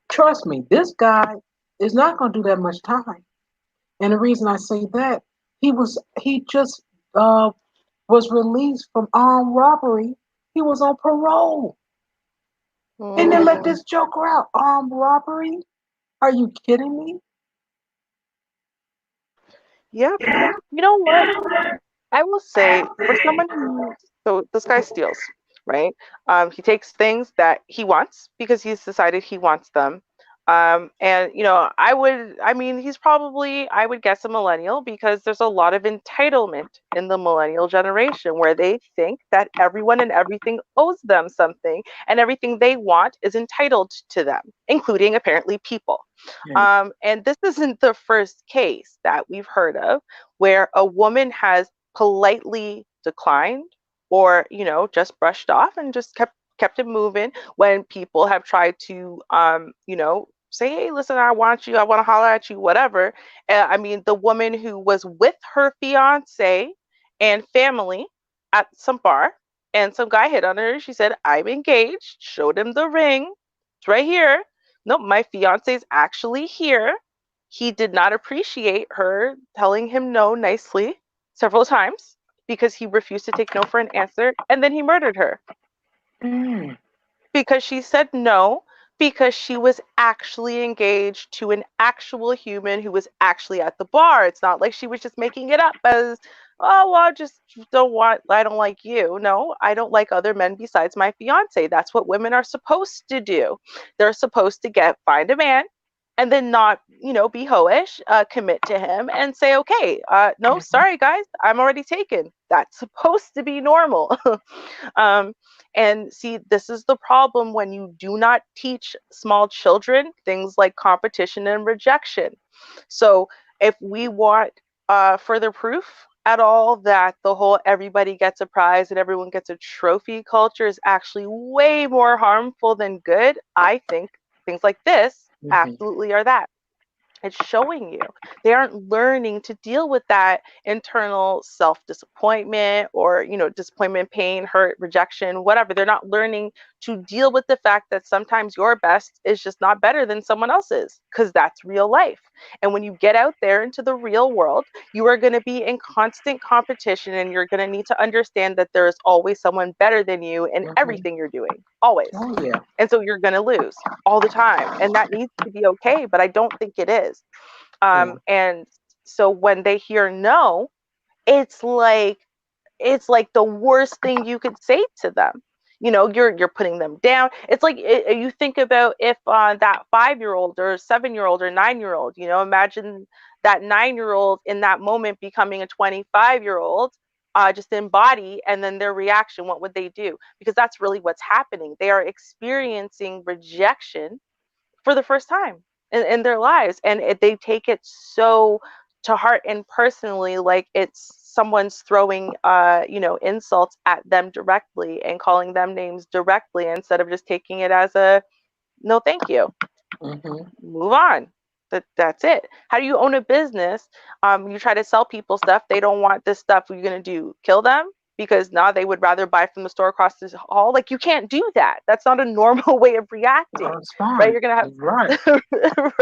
trust me, this guy is not going to do that much time. And the reason I say that, he just uh, was released from armed robbery. He was on parole, and then let Mm. this joker out. Armed robbery? Are you kidding me? Yep. You know what? I will say for someone who, so this guy steals, right? He takes things that he wants because he's decided he wants them. And I mean, he's probably, I would guess, a millennial because there's a lot of entitlement in the millennial generation where they think that everyone and everything owes them something and everything they want is entitled to them, including apparently people. And this isn't the first case that we've heard of where a woman has politely declined or, just brushed off and just kept it moving when people have tried to, say, hey, listen, I want you, I want to holler at you, whatever. I mean, the woman who was with her fiance and family at some bar, and some guy hit on her. She said, I'm engaged, showed him the ring. It's right here. Nope, my fiance's actually here. He did not appreciate her telling him no nicely several times because he refused to take no for an answer, and then he murdered her Mm. because she said no, because she was actually engaged to an actual human who was actually at the bar. It's not like she was just making it up as, oh, well, I don't like you. No, I don't like other men besides my fiance. That's what women are supposed to do. They're supposed to find a man and then not, be hoish, commit to him and say, okay, no, sorry guys, I'm already taken. That's supposed to be normal. um, and see, this is the problem when you do not teach small children things like competition and rejection. So if we want further proof at all that the whole everybody gets a prize and everyone gets a trophy culture is actually way more harmful than good, I think things like this absolutely are that. It's showing you they aren't learning to deal with that internal self disappointment or, disappointment, pain, hurt, rejection, whatever. They're not learning to deal with the fact that sometimes your best is just not better than someone else's, because that's real life. And when you get out there into the real world, you are going to be in constant competition, and you're going to need to understand that there is always someone better than you in everything you're doing, always. Oh, yeah. And so you're going to lose all the time. And that needs to be okay, but I don't think it is. And so when they hear no, it's like the worst thing you could say to them. You're putting them down. It's like you think about if that 5-year-old or 7-year-old or 9-year-old, imagine that 9-year-old in that moment becoming a 25-year-old, just in body, and then their reaction, what would they do? Because that's really what's happening. They are experiencing rejection for the first time in their lives, and they take it so to heart and personally, like it's someone's throwing insults at them directly and calling them names directly, instead of just taking it as a no thank you. Move on. That's it. How do you own a business? You try to sell people stuff, they don't want this stuff. What are you gonna do? Kill them? Because now they would rather buy from the store across the hall. Like, you can't do that. That's not a normal way of reacting. Oh, it's fine. Right? You're gonna have right.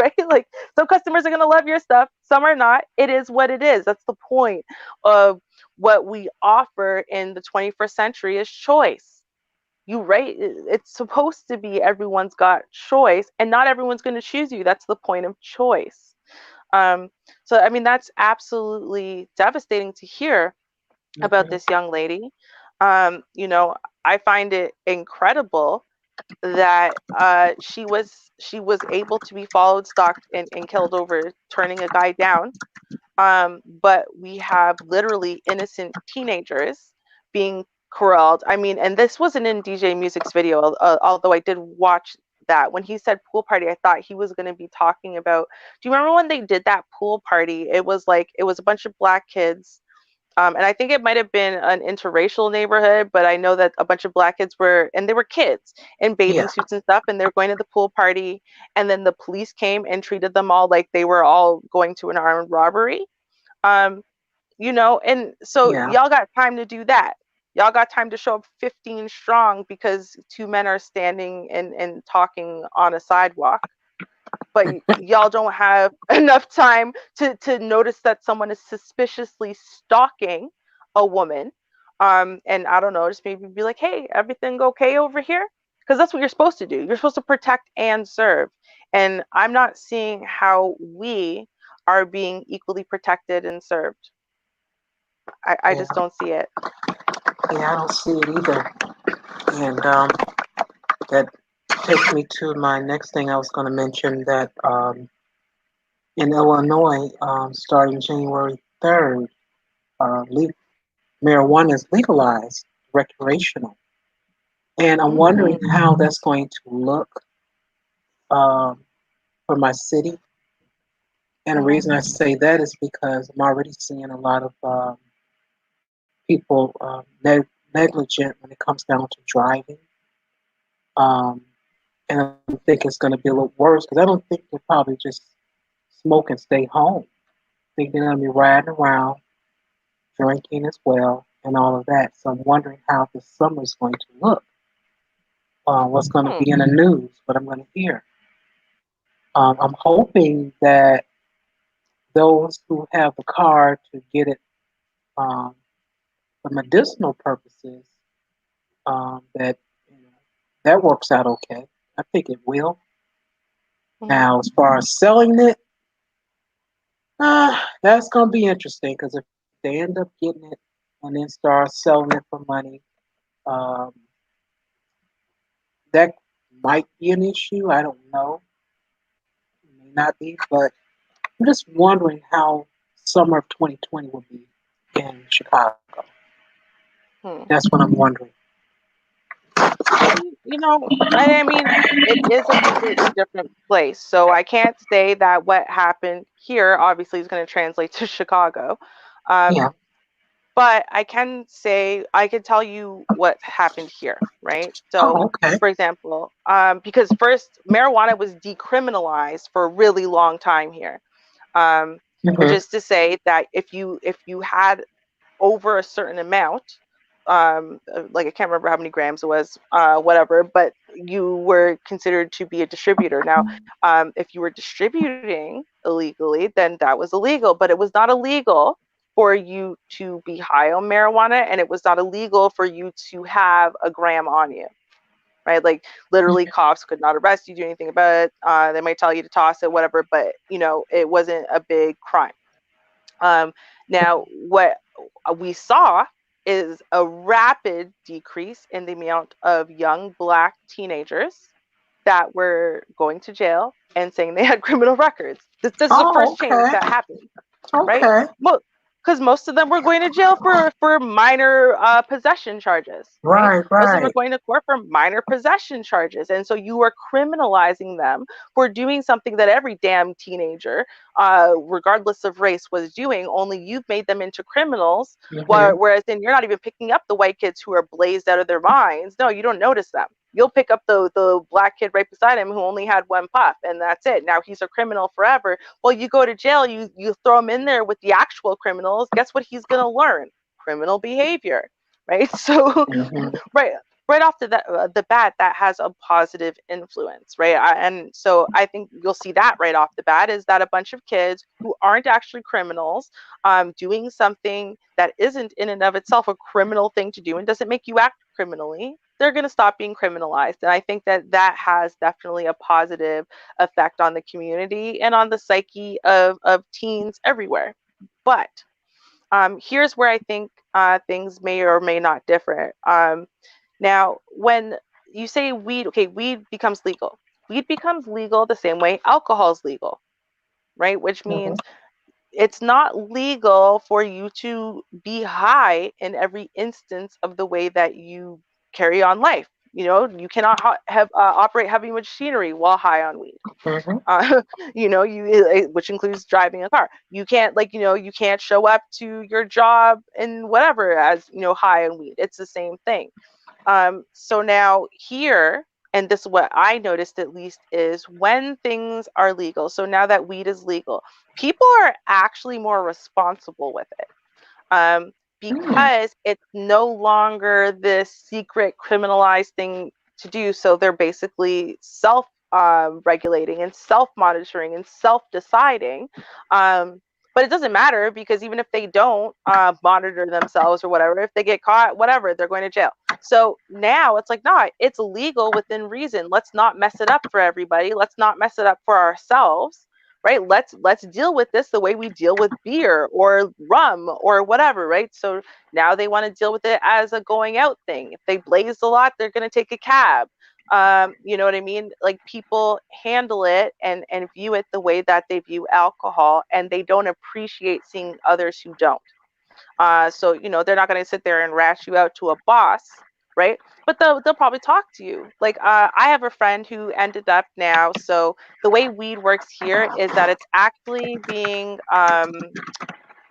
right? Like, some customers are gonna love your stuff, some are not. It is what it is. That's the point of what we offer in the 21st century is choice. You right, it's supposed to be everyone's got choice, and not everyone's going to choose you. That's the point of choice. So I mean, that's absolutely devastating to hear about this young lady. I find it incredible that she was able to be followed, stalked, and killed over turning a guy down. But we have literally innocent teenagers being corralled. I mean, and this wasn't in DJ Music's video, although I did watch that. When he said pool party, I thought he was going to be talking about. Do you remember when they did that pool party? It was a bunch of black kids. And I think it might have been an interracial neighborhood, but I know that a bunch of black kids they were kids in bathing suits and stuff, and they were going to the pool party, and then the police came and treated them all like they were all going to an armed robbery. And so y'all got time to do that. Y'all got time to show up 15 strong because two men are standing and talking on a sidewalk. But y'all don't have enough time to notice that someone is suspiciously stalking a woman. And I don't know, just maybe be like, hey, everything okay over here? Because that's what you're supposed to do. You're supposed to protect and serve. And I'm not seeing how we are being equally protected and served. I just don't see it. Yeah, I don't see it either. And that takes me to my next thing I was going to mention, that in Illinois, starting January 3rd, marijuana is legalized, recreational. And I'm wondering how that's going to look for my city. And the reason I say that is because I'm already seeing a lot of people negligent when it comes down to driving. Um, and I think it's going to be a little worse because I don't think they'll probably just smoke and stay home. I think they're going to be riding around, drinking as well, and all of that. So I'm wondering how this summer is going to look. What's going to Hmm. be in the news, what I'm going to hear. I'm hoping that those who have the car to get it um, for medicinal purposes, that you know, that works out okay. I think it will. Mhm. Now, as far as selling it, that's going to be interesting because if they end up getting it and then start selling it for money, um, that might be an issue. I don't know. It may not be, but I'm just wondering how summer of 2020 will be in Chicago. Hmm. That's what I'm wondering. You know, I mean, it is a completely different place. So I can't say that what happened here obviously is going to translate to Chicago. Um, Yeah. but I can say, I can tell you what happened here, right? So, Oh, okay. for example, because first, marijuana was decriminalized for a really long time here, which Hmm. is to say that if you had over a certain amount, like I can't remember how many grams it was, whatever, but you were considered to be a distributor. Now, if you were distributing illegally, then that was illegal, but it was not illegal for you to be high on marijuana, and it was not illegal for you to have a gram on you. Right, like literally, cops could not arrest you, do anything about it. They might tell you to toss it, whatever, but it wasn't a big crime. Um, Now, what we saw is a rapid decrease in the amount of young Black teenagers that were going to jail and saying they had criminal records. This is the Oh, first change okay. that happened, right? Okay. Because most of them were going to jail for minor possession charges, right? Right, Most of them were right. going to court for minor possession charges, and so you are criminalizing them for doing something that every damn teenager, regardless of race, was doing. Only you've made them into criminals, Hmm. whereas then you're not even picking up the white kids who are blazed out of their minds. No, you don't notice them. You'll pick up the Black kid right beside him who only had one puff, and that's it. Now he's a criminal forever. Well, you go to jail, you throw him in there with the actual criminals. Guess what he's gonna learn? Criminal behavior, right? So, Hmm. right, right off the bat, that has a positive influence, right? And so I think you'll see that right off the bat is that a bunch of kids who aren't actually criminals, doing something that isn't in and of itself a criminal thing to do and doesn't make you act criminally, they're going to stop being criminalized. And I think that that has definitely a positive effect on the community and on the psyche of teens everywhere. But here's where I think things may or may not differ. Now, when you say weed, okay, weed becomes legal. Weed becomes legal the same way alcohol is legal, right? Which Hmm. means it's not legal for you to be high in every instance of the way that you carry on life. You cannot have operate heavy machinery while high on weed. Hmm. uh, which includes driving a car. You can't, you can't show up to your job and whatever as high on weed. It's the same thing. So now here, and this is what I noticed at least, is when things are legal. So now that weed is legal, people are actually more responsible with it, Hmm. because it's no longer this secret criminalized thing to do. So they're basically self regulating and self monitoring and self deciding. But it doesn't matter because even if they don't monitor themselves or whatever, if they get caught, whatever, they're going to jail. So now it's like, no, it's illegal within reason. Let's not mess it up for everybody. Let's not mess it up for ourselves, right? Let's deal with this the way we deal with beer or rum or whatever, right? So now they want to deal with it as a going out thing. If they blaze a lot, they're going to take a cab. You know what I mean? Like, people handle it and view it the way that they view alcohol, and they don't appreciate seeing others who don't. So they're not going to sit there and rash you out to a boss, right? But they'll probably talk to you. Like, I have a friend who ended up now. So the way weed works here is that it's actually being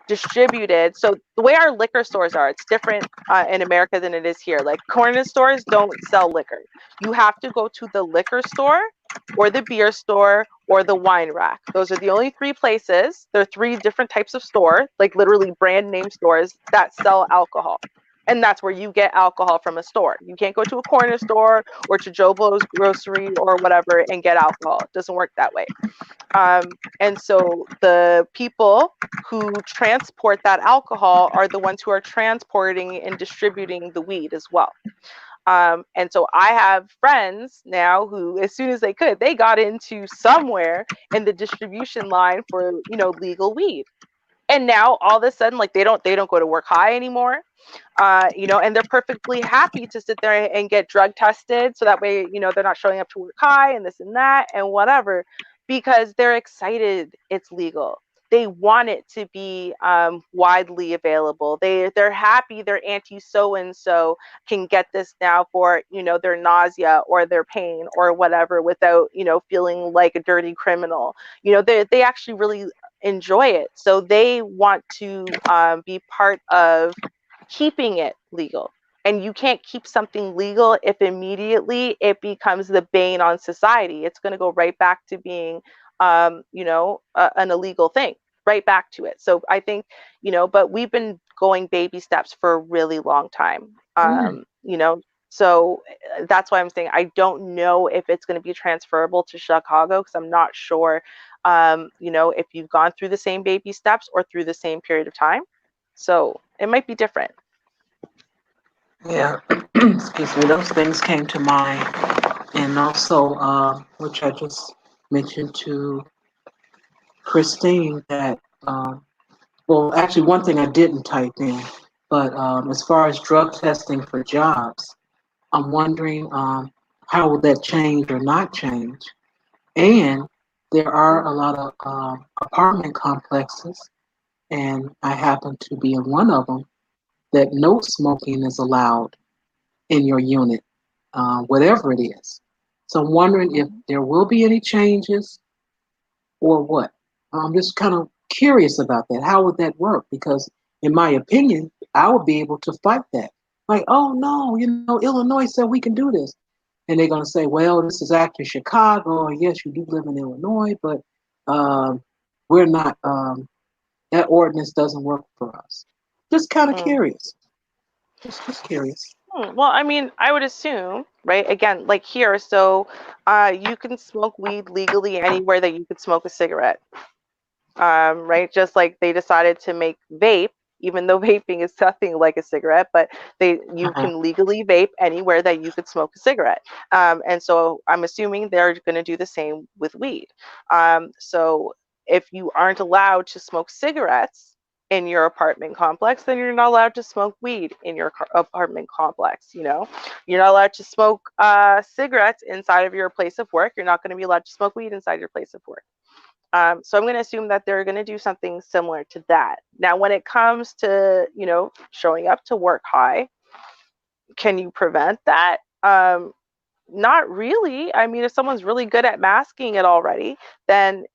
distributed. So the way our liquor stores are, it's different in America than it is here. Like corner stores don't sell liquor. You have to go to the liquor store or the beer store or the wine rack. Those are the only three places. There are three different types of store, like literally brand name stores that sell alcohol. And that's where you get alcohol from a store. You can't go to a corner store or to Joe Blow's grocery or whatever and get alcohol. It doesn't work that way. And so the people who transport that alcohol are the ones who are transporting and distributing the weed as well. And so I have friends now who, as soon as they could, they got into somewhere in the distribution line for, you know, legal weed. And now all of a sudden, like they don't go to work high anymore. You know, and they're perfectly happy to sit there and get drug tested. So that way, you know, they're not showing up to work high and this and that and whatever, because they're excited it's legal. They want it to be widely available. They're happy their auntie so and so can get this now for, you know, their nausea or their pain or whatever without, you know, feeling like a dirty criminal. You know, they actually really enjoy it, so they want to be part of keeping it legal. And you can't keep something legal if immediately it becomes the bane on society. It's going to go right back to being, you know, an illegal thing, right back to it. So I think, you know, but we've been going baby steps for a really long time, you know. So that's why I'm saying I don't know if it's going to be transferable to Chicago, because I'm not sure, you know, if you've gone through the same baby steps or through the same period of time. So it might be different. Yeah, excuse me. Those things came to mind, and also, which I just mentioned to Christine that, well, actually, one thing I didn't type in, but as far as drug testing for jobs, I'm wondering how will that change or not change? And there are a lot of apartment complexes, and I happen to be in one of them, that no smoking is allowed in your unit, whatever it is. So I'm wondering if there will be any changes or what. I'm just kind of curious about that. How would that work? Because, in my opinion, I would be able to fight that. Like, oh no, you know, Illinois said we can do this. And they're going to say, well, this is actually Chicago. And yes, you do live in Illinois, but um, we're not, that ordinance doesn't work for us. Just kind of Mm. curious. Just curious. Well, I mean, I would assume, right? Again, like here, so you can smoke weed legally anywhere that you could smoke a cigarette, right? Just like they decided to make vape, even though vaping is nothing like a cigarette, but you Uh-huh. can legally vape anywhere that you could smoke a cigarette. And so I'm assuming they're going to do the same with weed. So if you aren't allowed to smoke cigarettes in your apartment complex, then you're not allowed to smoke weed in your apartment complex. You know, you're not allowed to smoke cigarettes inside of your place of work. You're not going to be allowed to smoke weed inside your place of work. So I'm going to assume that they're going to do something similar to that. Now, when it comes to, you know, showing up to work high, can you prevent that? Not really. I mean, if someone's really good at masking it already, then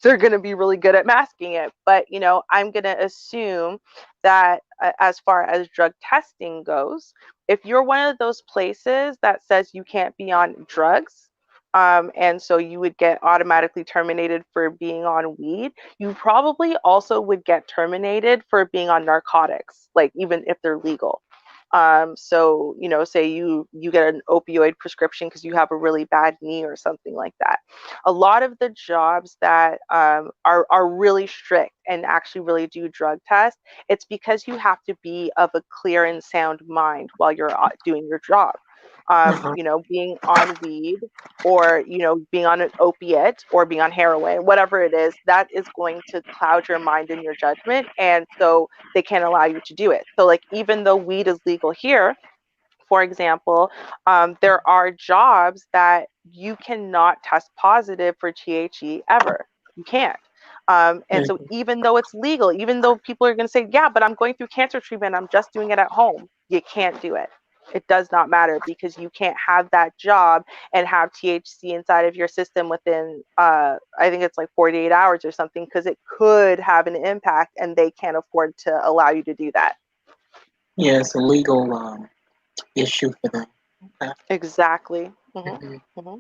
they're going to be really good at masking it. But, you know, I'm going to assume that as far as drug testing goes, if you're one of those places that says you can't be on drugs, and so you would get automatically terminated for being on weed, you probably also would get terminated for being on narcotics, like even if they're legal. So, you know, say you get an opioid prescription because you have a really bad knee or something like that. A lot of the jobs that are really strict and actually really do drug tests, it's because you have to be of a clear and sound mind while you're doing your job. Uh-huh. You know, being on weed or, you know, being on an opiate or being on heroin, whatever it is, that is going to cloud your mind and your judgment. And so they can't allow you to do it. So, like, even though weed is legal here, for example, there are jobs that you cannot test positive for THC ever. You can't. And so, even though it's legal, even though people are going to say, yeah, but I'm going through cancer treatment, I'm just doing it at home, you can't do it. it does not matter, because you can't have that job and have THC inside of your system within I think it's like 48 hours or something, because it could have an impact and they can't afford to allow you to do that. Yeah, it's a legal issue for them. Okay. Exactly. Hmm. Hmm. Hmm.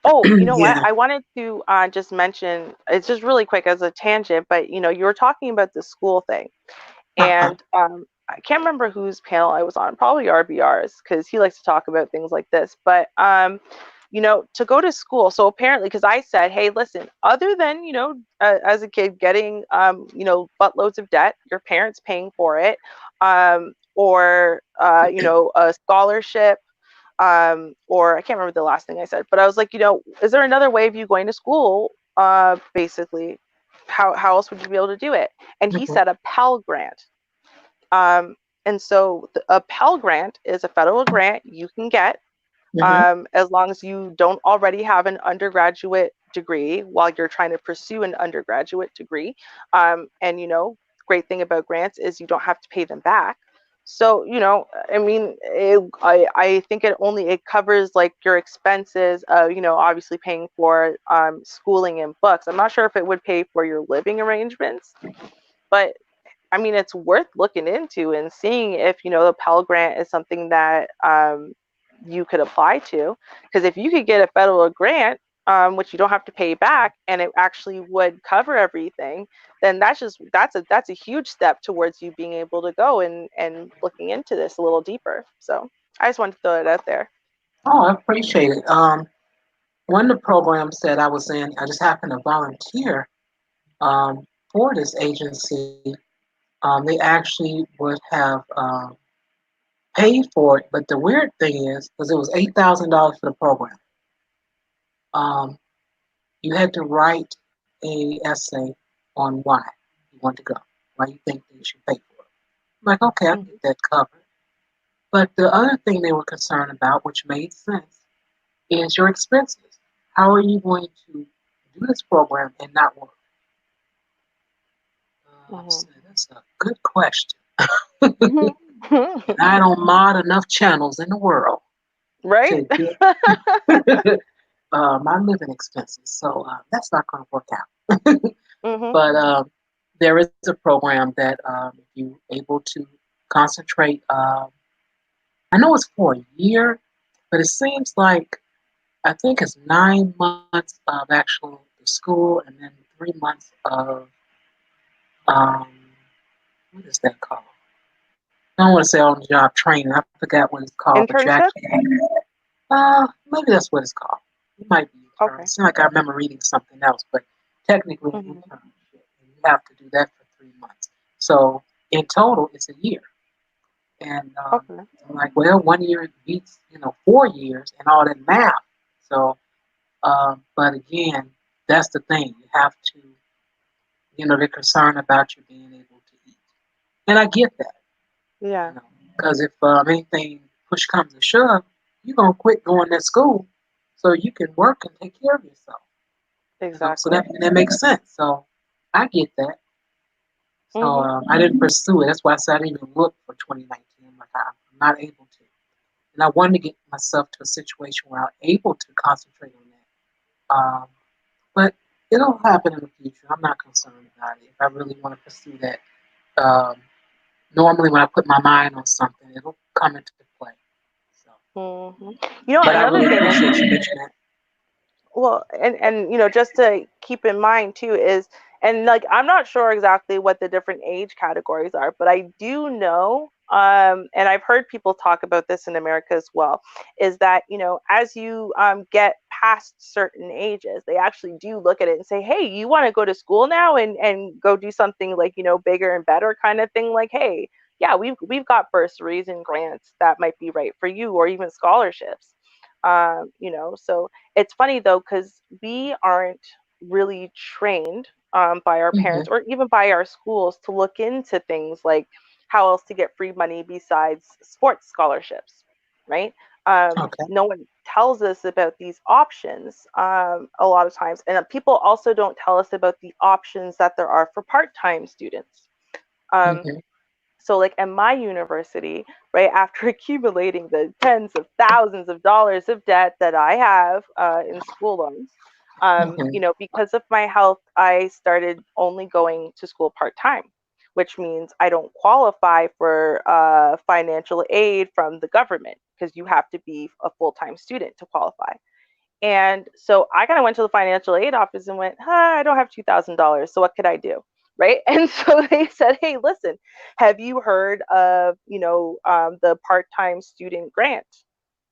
Oh, you know what? Yeah. I wanted to just mention, it's just really quick as a tangent, but you were talking about the school thing. Uh-huh. And I can't remember whose panel I was on, probably RBR's, because he likes to talk about things like this. But to go to school. So apparently, because I said, hey, listen, other than as a kid getting buttloads of debt, your parents paying for it, or a scholarship. Or I can't remember the last thing I said, but I was like, is there another way of you going to school? Basically, how else would you be able to do it? And he Hmm. said a Pell Grant. Um, and so a Pell Grant is a federal grant you can get Hmm. as long as you don't already have an undergraduate degree while you're trying to pursue an undergraduate degree. And great thing about grants is you don't have to pay them back. So I mean, I think it covers like your expenses of obviously paying for schooling and books. I'm not sure if it would pay for your living arrangements, but I mean, it's worth looking into and seeing if, the Pell Grant is something that you could apply to. Because if you could get a federal grant, which you don't have to pay back, and it actually would cover everything, then that's a huge step towards you being able to go and looking into this a little deeper. So I just wanted to throw it out there. Oh, I appreciate it. One of the programs that I was in, I just happened to volunteer for this agency. They actually would have paid for it, but the weird thing is, because it was $8,000 for the program, um, you had to write a essay on why you want to go, why you think they should pay for it. I'm like, okay, I Mhm. get that covered. But the other thing they were concerned about, which made sense, is your expenses. How are you going to do this program and not work? I Mhm. said, that's a good question. Mhm. And I don't mod enough channels in the world Right? to get my living expenses. So that's not going to work out. Mhm. But there is a program that if you're able to concentrate, I know it's for a year, but it seems like I think it's 9 months of actual the school and then 3 months of um, what is that called? I don't want to say on the job training. I forgot what it's called, but you Internship? actually maybe that's what it's called. It might be a term. It Okay. seems like I remember reading something else, but technically an Mhm. internship. And you have to do that for 3 months. So in total, it's a year. And Okay. I'm like, well, 1 year beats 4 years and all that math. So, but again, that's the thing. You have to, they're concerned about you being able to eat, and I get that. Yeah. Because if anything push comes to shove, you're gonna quit going to school so you can work and take care of yourself. So Exactly. that makes sense. So I get that. So Mhm. I didn't pursue it. That's why I said I didn't even look for 2019. I'm like, I'm not able to. And I wanted to get myself to a situation where I'm able to concentrate on that. But it'll happen in the future. I'm not concerned about it. If I really want to pursue that, um, normally when I put my mind on something, it'll come into play. So, Mhm. but I Another really thing is, appreciate you mentioning that. well, and just to keep in mind too is, and like I'm not sure exactly what the different age categories are, but I do know, and I've heard people talk about this in America as well, is that as you get past certain ages, they actually do look at it and say, hey, you want to go to school now and go do something like bigger and better kind of thing, like, hey, yeah, we've got bursaries and grants that might be right for you, or even scholarships. So it's funny though, because we aren't really trained by our Hmm. parents or even by our schools to look into things like how else to get free money besides sports scholarships, right? Okay. No one tells us about these options a lot of times. And people also don't tell us about the options that there are for part time students. Um, Hmm. So, like at my university, right after accumulating the tens of thousands of dollars of debt that I have in school loans, Hmm. because of my health, I started only going to school part time, which means I don't qualify for financial aid from the government because you have to be a full time student to qualify. And so I kind of went to the financial aid office and went, I don't have $2,000. So what could I do? Right. And so they said, hey, listen, have you heard of, the part time student grant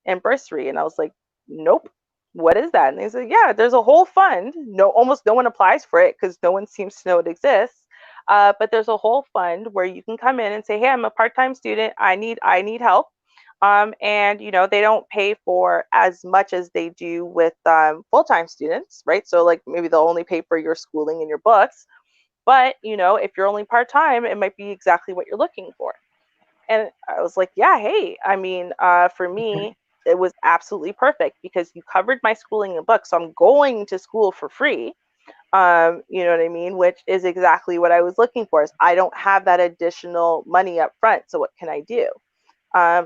and bursary? And I was like, nope. What is that? And they said, yeah, there's a whole fund. No, almost no one applies for it because no one seems to know it exists. But there's a whole fund where you can come in and say, hey, I'm a part time student. I need help, and they don't pay for as much as they do with full-time students, right? So like maybe they'll only pay for your schooling and your books, but if you're only part-time, it might be exactly what you're looking for. And I was like, yeah, hey, I mean, for me, it was absolutely perfect because you covered my schooling and books, so I'm going to school for free. You know what I mean? Which is exactly what I was looking for. Is I don't have that additional money up front, so what can I do?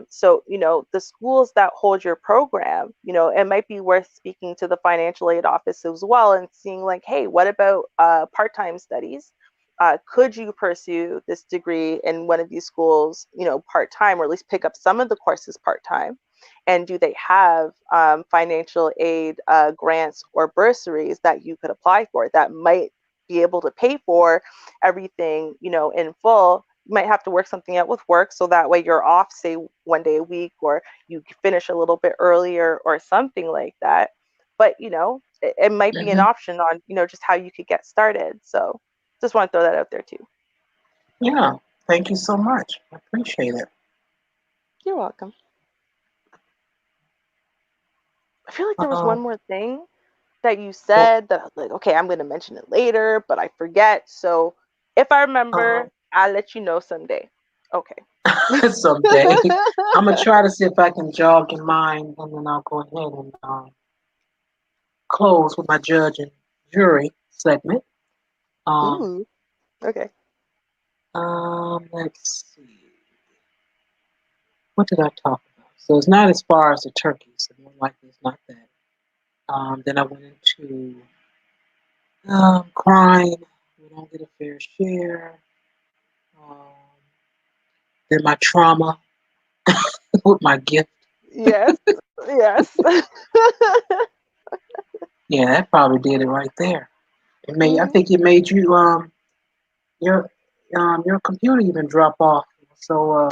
So, the schools that hold your program, it might be worth speaking to the financial aid office as well and seeing, like, hey, what about part time studies? Could you pursue this degree in one of these schools, part time, or at least pick up some of the courses part time? And do they have financial aid grants or bursaries that you could apply for that might be able to pay for everything, in full? You might have to work something out with work so that way you're off, say, one day a week, or you finish a little bit earlier or something like that. But it might be an Hmm. option on just how you could get started. So just want to throw that out there too. Yeah. Thank you so much. I appreciate it. You're welcome. I feel like there was one Um, more thing that you well, said that I was like, okay, I'm going to mention it later, but I forget. So if I um, remember, I'll let you know someday. Okay. someday I'm gonna try to see if I can jog your mind, and then I'll go ahead and close with my judge and jury segment. Um, Ooh. Okay. let's see. What did I talk about? So it's not as far as the turkey, so more likely it's not that. Then I went into crime. We don't get a fair share. Um, then my trauma with my gift. Yes. Yes. Yeah, that probably did it right there. It made. I Mhm. think it made you your your computer even drop off. So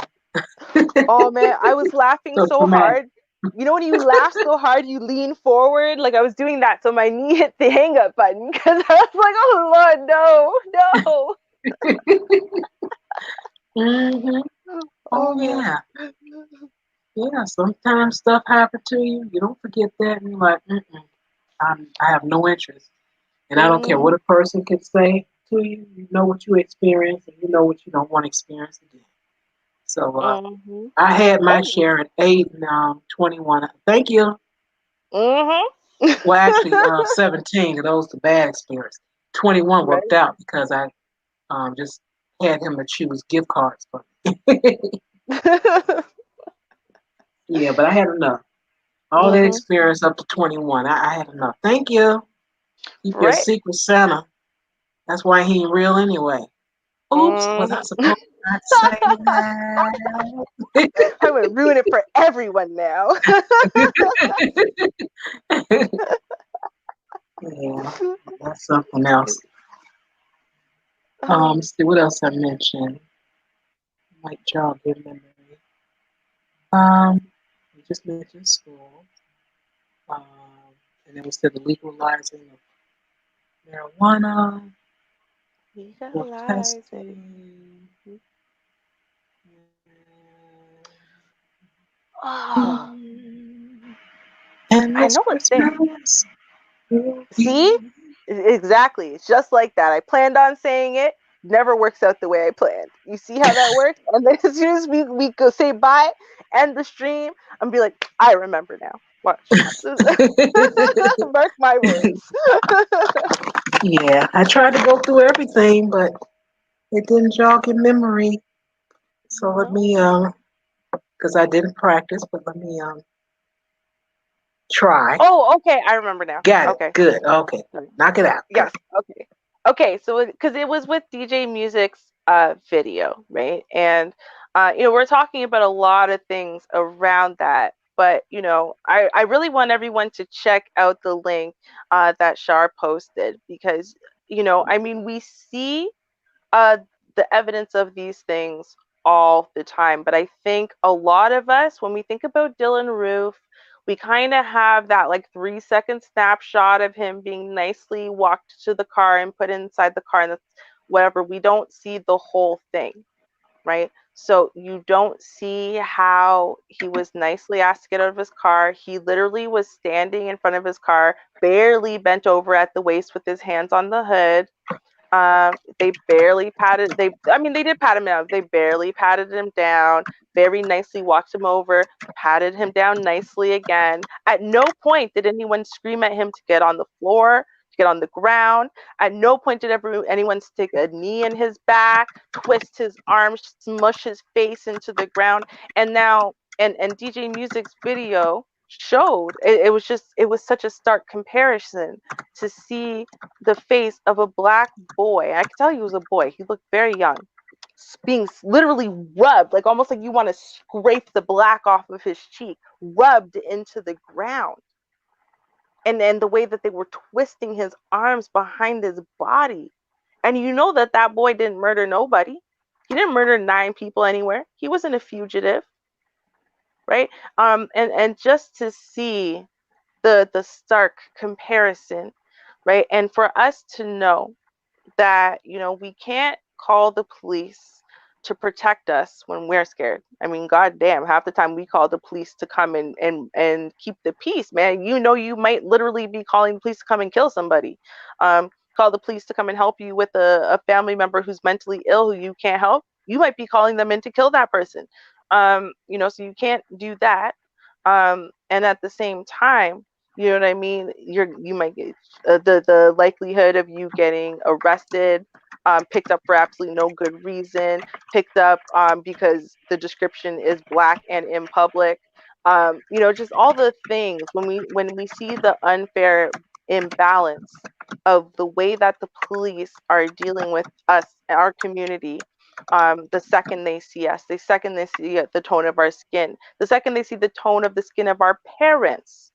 Oh man, I was laughing so so traumatic. hard. You know when you laugh so hard you lean forward? Like I was doing that, so my knee hit the hang up button because I was like, oh Lord, Hmm. no. Oh Oh man. yeah, yeah. Sometimes stuff happens to you. You don't forget that, and you're like, mm-mm, I have no interest, and I don't care what Mm-hmm. a person can say to you. You know what you experience, and you know what you don't want to experience again. So Mm-hmm. I had my Oh yeah. share at 8 and 21. Thank you. Mm-hmm. Well, actually, 17 of those the bad experience. 21 worked Right. out because I just had him to choose gift cards for me. Yeah, but I had enough. All that Mm-hmm. experience up to 21, I had enough. Thank you. Keep your Right. secret Santa. That's why he ain't real anyway. Oops, was I Mm-hmm. supposed not to say that? I'm gonna ruin it for everyone now. Yeah, that's something else. Oh. See what else I mentioned. Might jog your memory. Um, we just mentioned school. Um, and then we said the legalizing of marijuana, drug Legalize it. testing. Oh, And I this know a thing. Christmas will See? be. Exactly. It's just like that. I planned on saying it, never works out the way I planned. You see how that works? And then as soon as we go say bye, end the stream, I'm be like, I remember now. Watch. Mark my words. Yeah, I tried to go through everything, but it didn't jog your memory. So let me because I didn't practice, but let me try. Oh, okay. I remember now. Got it. Okay. Good. Okay. Sorry. Knock it out. Go. Yes. Okay. Okay. So, because it was with DJ Music's video, right? And we're talking about a lot of things around that. But I really want everyone to check out the link that Shar posted because I mean we see uh, the evidence of these things all the time. But I think a lot of us, when we think about Dylan Roof, we kind of have that like 3 second snapshot of him being nicely walked to the car and put inside the car and whatever. We don't see the whole thing, right? So you don't see how he was nicely asked to get out of his car. He literally was standing in front of his car, barely bent over at the waist with his hands on the hood. They barely patted. I mean, they did pat him out. They barely patted him down. Very nicely walked him over, patted him down nicely again. At no point did anyone scream at him to get on the floor, to get on the ground. At no point did anyone stick a knee in his back, twist his arms, smush his face into the ground. And now, and DJ Music's video showed it was such a stark comparison to see the face of a black boy. I could tell he was a boy. He looked very young, being literally rubbed, like almost like you want to scrape the black off of his cheek, rubbed into the ground. And then the way that they were twisting his arms behind his body. And you know that boy didn't murder nobody. He didn't murder 9 people anywhere. He wasn't a fugitive, right? And just to see the stark comparison, right? And for us to know that we can't call the police to protect us when we're scared. I mean, goddamn, half the time we call the police to come and keep the peace, man. You might literally be calling the police to come and kill somebody. Call the police to come and help you with a family member who's mentally ill who you can't help. You might be calling them in to kill that person. So you can't do that. And at the same time, you know what I mean? You might get the likelihood of you getting arrested, picked up for absolutely no good reason, picked up because the description is black and in public. Just all the things when we see the unfair imbalance of the way that the police are dealing with us, our community. The second they see us, the second they see the tone of our skin, the second they see the tone of the skin of our parents,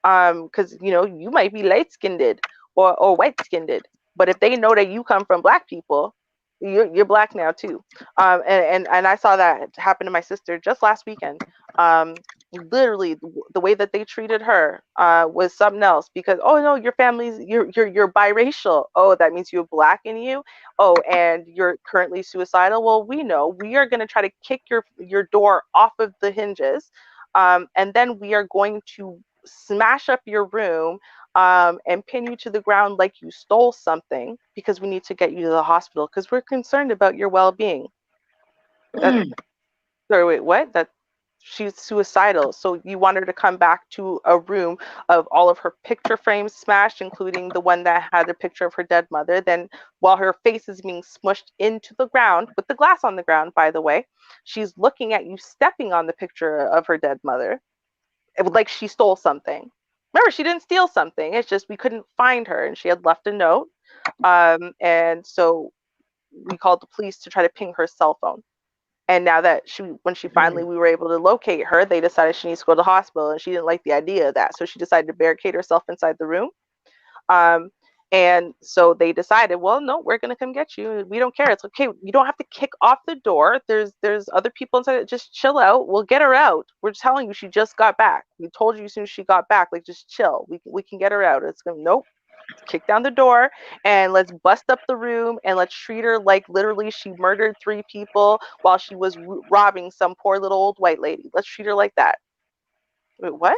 because you might be light skinned or white skinned, but if they know that you come from black people, you're black now too. And I saw that happen to my sister just last weekend. Literally the way that they treated her was something else because oh no, your family's you're biracial. Oh, that means you have black in you. Oh, and you're currently suicidal. Well, we know we are going to try to kick your door off of the hinges, and then we are going to smash up your room and pin you to the ground like you stole something because we need to get you to the hospital because we're concerned about your well-being. Sorry, wait, what? That she's suicidal. So you want her to come back to a room of all of her picture frames smashed, including the one that had a picture of her dead mother. Then while her face is being smushed into the ground, with the glass on the ground, by the way, she's looking at you stepping on the picture of her dead mother. It was like she stole something. Remember, she didn't steal something. It's just we couldn't find her and she had left a note. And so we called the police to try to ping her cell phone. And now that when she finally we were able to locate her, they decided she needs to go to the hospital, and she didn't like the idea of that, so she decided to barricade herself inside the room. And so they decided, well, no, we're gonna come get you. We don't care. It's okay. You don't have to kick off the door. There's other people inside. Just chill out. We'll get her out. We're telling you, she just got back. We told you as soon as she got back, like just chill. We can get her out. It's gonna nope. Kick down the door and let's bust up the room and let's treat her like literally she murdered 3 people while she was robbing some poor little old white lady. Let's treat her like that. Wait, what?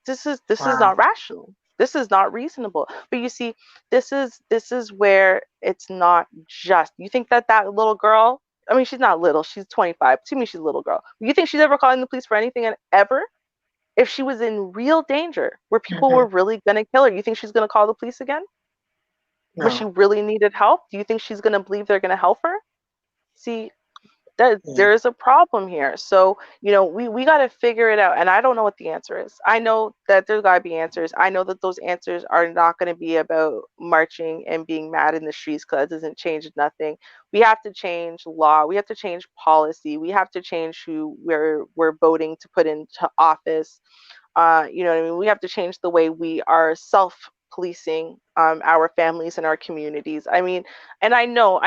This is not rational. This is not reasonable. But you see, this is where it's not just. You think that little girl, I mean, she's not little, she's 25. To me, she's a little girl. You think she's ever calling the police for anything and ever? If she was in real danger, where people were really going to kill her, you think she's going to call the police again? No. When she really needed help, do you think she's going to believe they're going to help her? See, Yeah. there's a problem here. So, we got to figure it out. And I don't know what the answer is. I know that there's got to be answers. I know that those answers are not going to be about marching and being mad in the streets, because that doesn't change nothing. We have to change law. We have to change policy. We have to change who we're voting to put into office. You know what I mean? We have to change the way we are self-policing our families and our communities. I mean, and I know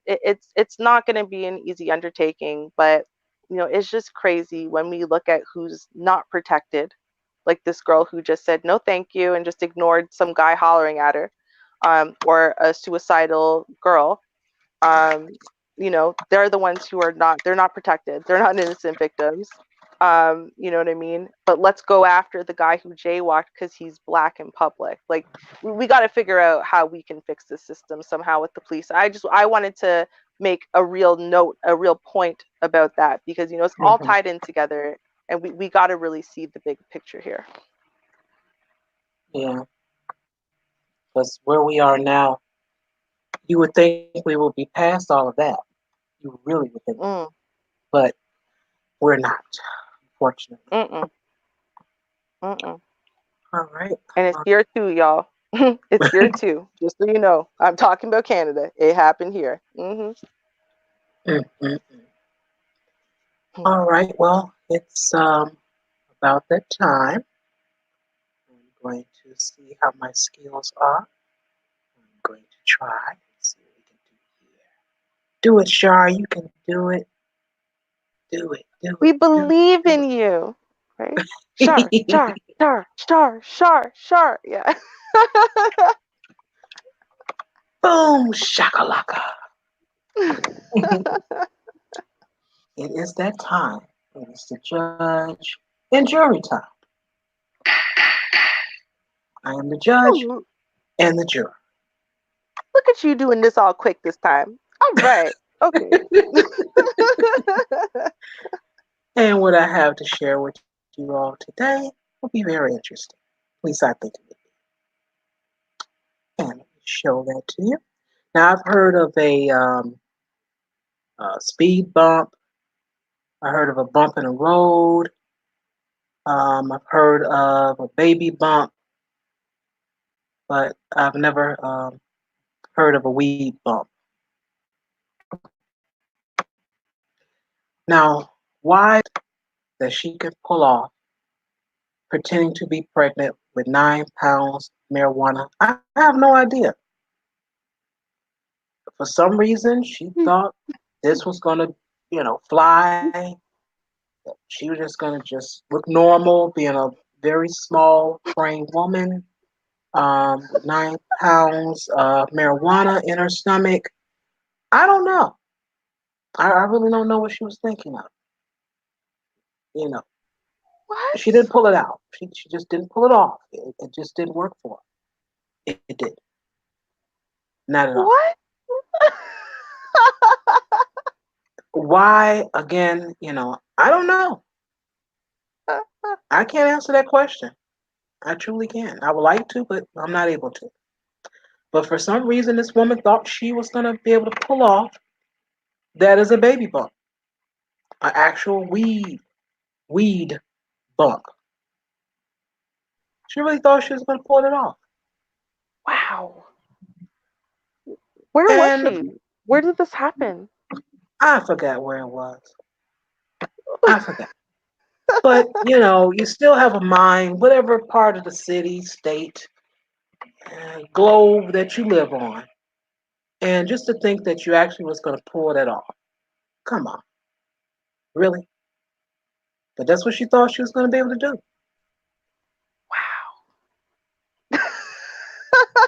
it's not going to be an easy undertaking, but it's just crazy when we look at who's not protected, like this girl who just said no, thank you, and just ignored some guy hollering at her, or a suicidal girl. um, they're the ones who are not, they're not protected. They're not innocent victims. You know what I mean? But let's go after the guy who jaywalked because he's black in public. Like, we got to figure out how we can fix the system somehow with the police. I wanted to make a real note, a real point about that, because it's all Mhm. tied in together, and we got to really see the big picture here. Yeah. Because where we are now, you would think we would be past all of that. You really would think, Mm, but we're not, unfortunately. mm-mm, mm-mm. All right. And it's here too, y'all. It's here too. Just so you know, I'm talking about Canada. It happened here. Mm-mm. All right. Well, it's about that time. I'm going to see how my skills are. I'm going to try and see what we can do here. Do it, Shar. You can do it. Do it. Do We it. Do it. believe Do in you, right? Sure, it. sure, sure, sure, sure, sure. Yeah. Boom, shakalaka. It is that time. It is the judge and jury time. I am the judge Ooh, and the juror. look at you doing this all quick this time. All right. Okay. And what I have to share with you all today will be very interesting. At least I think it would be. And let me show that to you. Now, I've heard of a speed bump. I heard of a bump in the road. I've heard of a baby bump, but I've never heard of a weed bump. Now, why that she could pull off pretending to be pregnant with 9 pounds of marijuana, I have no idea. For some reason, she thought this was going to, fly. She was just going to just look normal, being a very small framed woman, 9 pounds of marijuana in her stomach. I don't know. I really don't know what she was thinking of. You know, she didn't What? pull it out. She just didn't pull it off. It just didn't work for her. It did. Not at all. What? Why, again, I don't know. I can't answer that question. I truly can. I would like to, but I'm not able to. But for some reason, this woman thought she was going to be able to pull off that is a baby bump, an actual weed bump. She really thought she was going to pull it off. Wow. Where was And she? Where did this happen? I forgot where it was. I forgot. But, you still have a mind, whatever part of the city, state, globe that you live on. And just to think that you actually was going to pull that off. Come on. Really? But that's what she thought she was going to be able to do. Wow.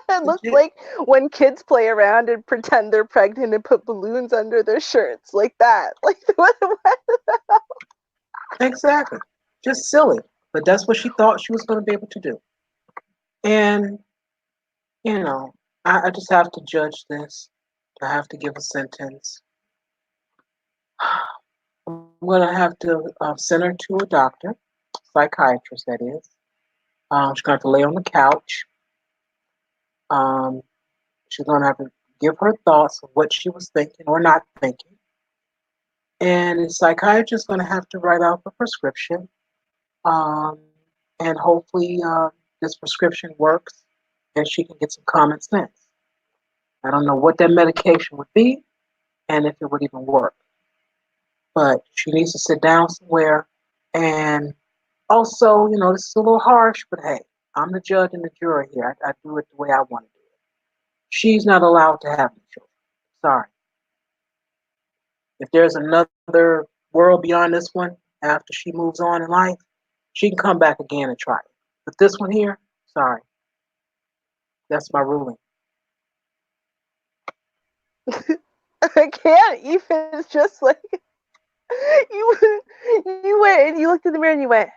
It looks Legit. like when kids play around and pretend they're pregnant and put balloons under their shirts, like that. Like, what? Exactly. Just silly. But that's what she thought she was going to be able to do. And, you know, I just have to judge this. I have to give a sentence. I'm going to have to send her to a doctor, psychiatrist, that is. She's going to have to lay on the couch. Um, she's going to have to give her thoughts of what she was thinking or not thinking. And the psychiatrist is going to have to write out the prescription. Um, and hopefully this prescription works and she can get some common sense. I don't know what that medication would be and if it would even work. But she needs to sit down somewhere. And also, this is a little harsh, but hey, I'm the judge and the jury here. I do it the way I want to do it. She's not allowed to have any children. Sorry. If there's another world beyond this one after she moves on in life, she can come back again and try it. But this one here, sorry. That's my ruling. I can't even. It's just like you went and you looked in the mirror and you went,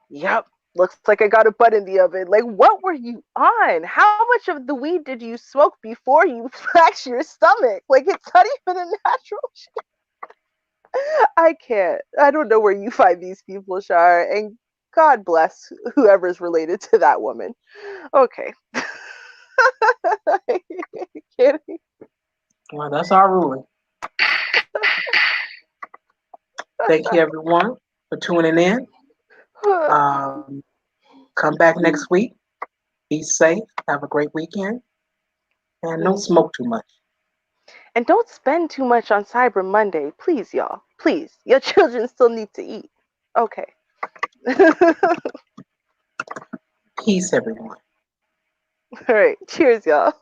"Yep, looks like I got a butt in the oven." Like, what were you on? How much of the weed did you smoke before you fractured your stomach? Like, it's not even a natural shit. I can't. I don't know where you find these people, Shar, and God bless whoever's related to that woman. Okay. Kidding. Well, that's our ruling. Thank you, everyone, for tuning in. Um, come back next week. Be safe. Have a great weekend. And don't smoke too much. And don't spend too much on Cyber Monday. Please, y'all. Please. Your children still need to eat. Okay. Peace, everyone. All right. Cheers, y'all.